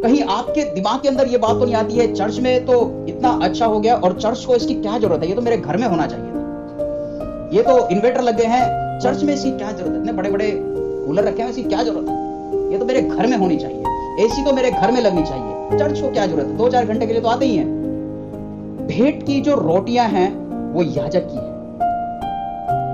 S1: कहीं आपके दिमाग के अंदर ये बात तो नहीं आती है, चर्च में तो इतना अच्छा हो गया और चर्च को इसकी क्या जरूरत है, ये तो मेरे घर में होना चाहिए था, ये तो इन्वर्टर लग गए हैं, चर्च में इसकी क्या जरूरत है, इतने बड़े बड़े कूलर रखे हैं, इसकी क्या जरूरत है, ये तो मेरे घर में होनी चाहिए, एसी तो मेरे घर में लगनी चाहिए, चर्च को क्या जरूरत है, 2-4 घंटे के लिए तो आते ही हैं। भेंट की जो रोटियां हैं वो याजक की है।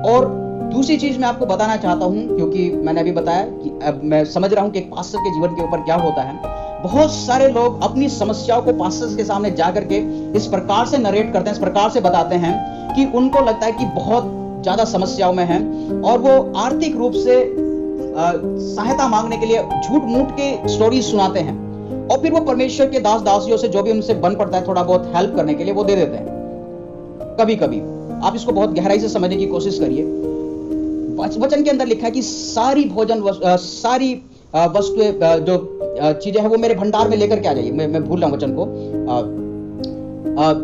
S1: और दूसरी चीज मैं आपको बताना चाहता हूं, क्योंकि मैंने अभी बताया कि अब मैं समझ रहा हूं कि एक पास्टर के जीवन के ऊपर क्या होता है। बहुत सारे लोग अपनी समस्याओं को पास्टर्स के सामने जाकर के इस प्रकार से नरेट करते हैं, इस प्रकार से बताते हैं कि उनको लगता है कि बहुत ज्यादा समस्याओं में हैं, और वो आर्थिक रूप से सहायता मांगने के लिए झूठ मूठ के स्टोरीज सुनाते हैं, और फिर वो परमेश्वर के दास दासियों से जो भी उनसे बन पड़ता है थोड़ा बहुत हेल्प करने के लिए वो दे देते हैं। कभी कभी आप इसको बहुत गहराई से समझने की कोशिश करिए। वचन के अंदर लिखा है कि सारी भोजन सारी वस्तुएं जो चीजें हैं वो मेरे भंडार में लेकर के आ जाइए। मैं भूल रहा हूं वचन को,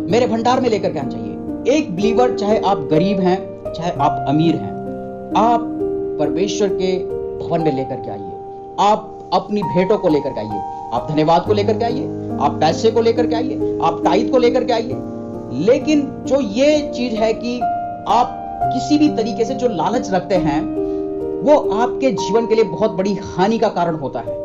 S1: मेरे भंडार में लेकर के आना चाहिए। एक बिलीवर, चाहे आप गरीब हैं चाहे आप अमीर हैं, आप परमेश्वर के भवन में लेकर के आइए, आप अपनी भेंटों को लेकर के आइए, आप धन्यवाद को लेकर के आइए, आप पैसे को लेकर के आइए, आप टाइट को लेकर के आइए। लेकिन जो ये चीज है कि आप किसी भी तरीके से जो लालच रखते हैं वो आपके जीवन के लिए बहुत बड़ी हानि का कारण होता है।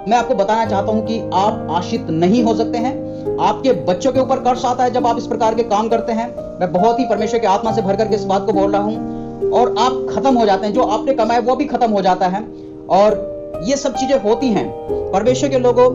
S1: मैं आपको बताना चाहता हूं कि आप आश्रित नहीं हो सकते हैं। आपके बच्चों के ऊपर कर्ज आता है जब आप इस प्रकार के काम करते हैं। मैं बहुत ही परमेश्वर के आत्मा से भर करके इस बात को बोल रहा हूं, और आप खत्म हो जाते हैं, जो आपने कमाया वो भी खत्म हो जाता है, और ये सब चीजें होती हैं परमेश्वर के लोगों।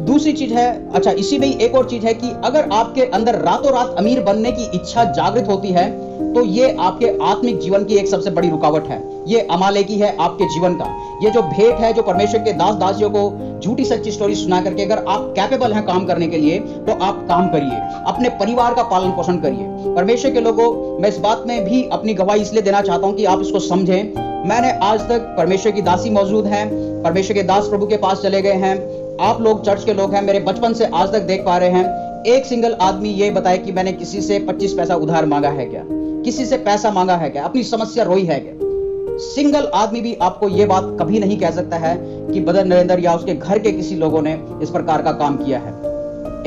S1: दूसरी चीज है, अच्छा इसी में ही एक और चीज है कि अगर आपके अंदर रातों रात अमीर बनने की इच्छा जागृत होती है तो ये आपके आत्मिक जीवन की एक सबसे बड़ी रुकावट है। ये अमालेकी है आपके जीवन का। ये जो भेंट है, जो परमेश्वर के दास दासियों को झूठी सच्ची स्टोरी सुना करके, अगर आप कैपेबल हैं काम करने के लिए तो आप काम करिए, अपने परिवार का पालन पोषण करिए। परमेश्वर के लोगों, मैं इस बात में भी अपनी गवाही इसलिए देना चाहता हूं कि आप इसको समझें। मैंने आज तक, परमेश्वर की दासी मौजूद है, परमेश्वर के दास प्रभु के पास चले गए हैं, आप लोग चर्च के लोग हैं, मेरे बचपन से आज तक देख पा रहे हैं, एक सिंगल आदमी ये बताए कि मैंने किसी से 25 पैसा उधार मांगा है क्या, किसी से पैसा मांगा है क्या, अपनी समस्या रोई है क्या। सिंगल आदमी भी आपको ये बात कभी नहीं कह सकता है कि ब्रदर नरेंद्र या उसके घर के किसी लोगों ने इस प्रकार का काम किया है।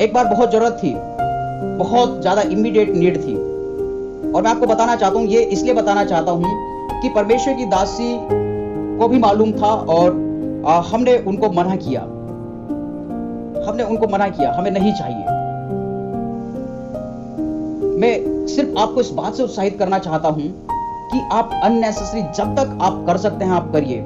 S1: एक बार बहुत जरूरत थी, बहुत ज्यादा इमीडिएट नीड थी, और मैं आपको बताना चाहता हूं, ये इसलिए बताना चाहता हूं कि परमेश्वर की दासी को भी मालूम था और हमने उनको मना किया। हमने उनको मना किया, हमें नहीं चाहिए। मैं सिर्फ आपको इस बात से उत्साहित करना चाहता हूं कि आप अननेसेसरी जब तक आप कर सकते हैं आप करिए।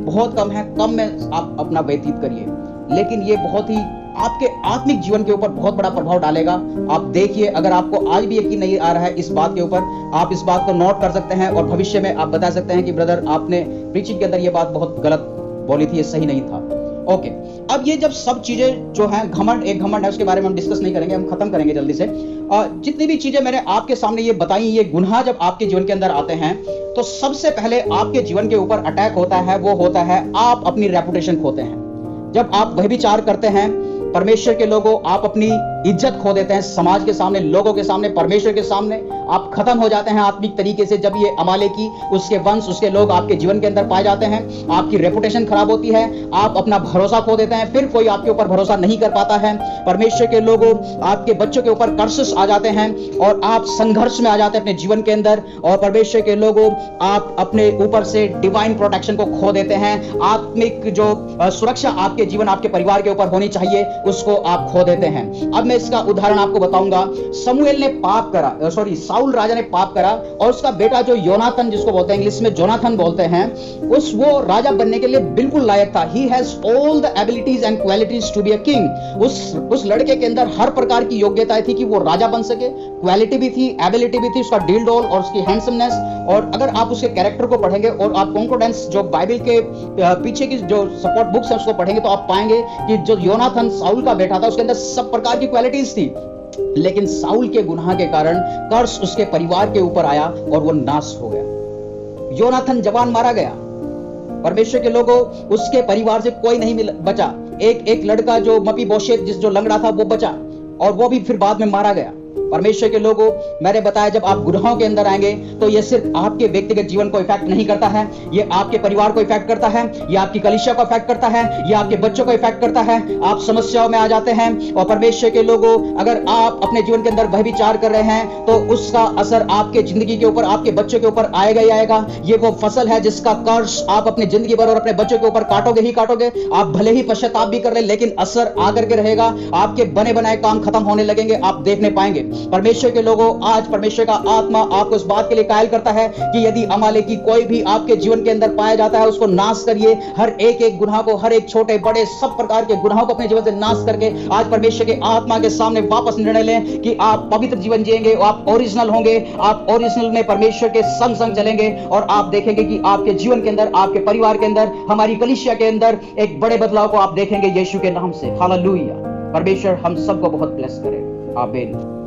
S1: बहुत कम है, कम में आप अपना व्यतीत करिए, लेकिन ये बहुत ही आपके आत्मिक जीवन के ऊपर बहुत बड़ा प्रभाव डालेगा। आप देखिए, अगर आपको आज भी यकीन नहीं आ रहा है इस बात के ऊपर, आप इस बात को नोट कर सकते हैं और भविष्य में आप बता सकते हैं कि ब्रदर आपने प्रीचिंग के अंदर ये बात बहुत गलत बोली थी, ये सही नहीं था। ओके, अब ये जब सब चीजें जो हैं, घमंड एक घमंड है, उसके बारे में हम डिस्कस नहीं करेंगे, हम खत्म करेंगे जल्दी से। जितनी भी चीजें मैंने आपके सामने ये बताई, ये गुनाह जब आपके जीवन के अंदर आते हैं तो सबसे पहले आपके जीवन के ऊपर अटैक होता है, वो होता है आप अपनी रेपुटेशन खोते हैं। जब आप व्यभिचार करते हैं परमेश्वर के लोगों, आप अपनी इज्जत खो देते हैं समाज के सामने, लोगों के सामने, परमेश्वर के सामने। आप खत्म हो जाते हैं आत्मिक तरीके से जब ये अमालेकी, उसके वंश, उसके लोग आपके जीवन के अंदर पाए जाते हैं। आपकी रेपुटेशन खराब होती है, आप अपना भरोसा खो देते हैं, फिर कोई आपके ऊपर भरोसा नहीं कर पाता है। परमेश्वर के लोगों, आपके बच्चों के ऊपर कर्सेस आ जाते हैं और आप संघर्ष में आ जाते हैं अपने जीवन के अंदर। और परमेश्वर के लोगों, आप अपने ऊपर से डिवाइन प्रोटेक्शन को खो देते हैं। आत्मिक जो सुरक्षा आपके जीवन, आपके परिवार के ऊपर होनी चाहिए, उसको आप खो देते हैं। अब मैं इसका उदाहरण आपको बताऊंगा। शमूएल ने पाप करा, साउल राजा ने पाप करा और उसका बेटा जो योनाथन, जिसको बोलते हैं इंग्लिश में जोनाथन बोलते हैं, वो राजा बनने के लिए बिल्कुल लायक था। He has all the abilities and qualities to be a king. उस लड़के के अंदर हर प्रकार की योग्यताएं थी कि वो राजा बन सके, क्वालिटी भी थी, एबिलिटी भी थी, उसका डील डोल और उसकी हैंडसमनेस। और अगर आप उसके कैरेक्टर को पढ़ेंगे और आप कॉन्कोर्डेंस जो बाइबल के पीछे की जो सपोर्ट बुक्स है उसको पढ़ेंगे, तो आप पाएंगे कि जो योनाथन साउल का बेटा था उसके अंदर सब प्रकार की क्वालिटीज थी। लेकिन साउल के गुनाह के कारण कर्स उसके परिवार के ऊपर आया और वो नाश हो गया। योनाथन जवान मारा गया। परमेश्वर के लोगों, उसके परिवार से कोई नहीं बचा। एक लड़का जो मपीबोशेत, जो लंगड़ा था, वो बचा और वो भी फिर बाद में मारा गया। परमेश्वर के लोगों, मैंने बताया जब आप गुनाहों के अंदर आएंगे तो ये सिर्फ आपके व्यक्तिगत जीवन को इफेक्ट नहीं करता है, ये आपके परिवार को इफेक्ट करता है, ये आपकी कलीसिया को इफेक्ट करता है, ये आपके बच्चों को इफेक्ट करता है। आप समस्याओं में आ जाते हैं। और परमेश्वर के लोगों, अगर आप अपने जीवन के अंदर व्यभिचार कर रहे हैं तो उसका असर आपके जिंदगी के ऊपर, आपके बच्चों के ऊपर आएगा ही आएगा। ये वो फसल है जिसका कर्ज आप अपनी जिंदगी भर और अपने बच्चों के ऊपर काटोगे ही काटोगे। आप भले ही पश्चाताप भी कर ले, लेकिन असर आकर के रहेगा। आपके बने बनाए काम खत्म होने लगेंगे, आप देखने पाएंगे। परमेश्वर के लोगों, आज परमेश्वर का आत्मा आपको इस बात के लिए कायल करता है कि यदि अमालेकी कोई भी आपके जीवन के अंदर पाया जाता है, उसको नाश करिए। हर एक गुनाह को, हर एक छोटे बड़े सब प्रकार के गुनाहों को अपने जीवन से नाश करके आज परमेश्वर के आत्मा के सामने वापस निर्णय लें कि आप पवित्र जीवन जिएंगे, आप ओरिजिनल होंगे, आप ओरिजिनल में परमेश्वर के संग संग चलेंगे। और आप देखेंगे कि आपके जीवन के अंदर, आपके परिवार के अंदर, हमारी कलीसिया के अंदर एक बड़े बदलाव को आप देखेंगे यीशु के नाम से। हालेलुया। परमेश्वर हम सबको बहुत ब्लेस करे। आमीन।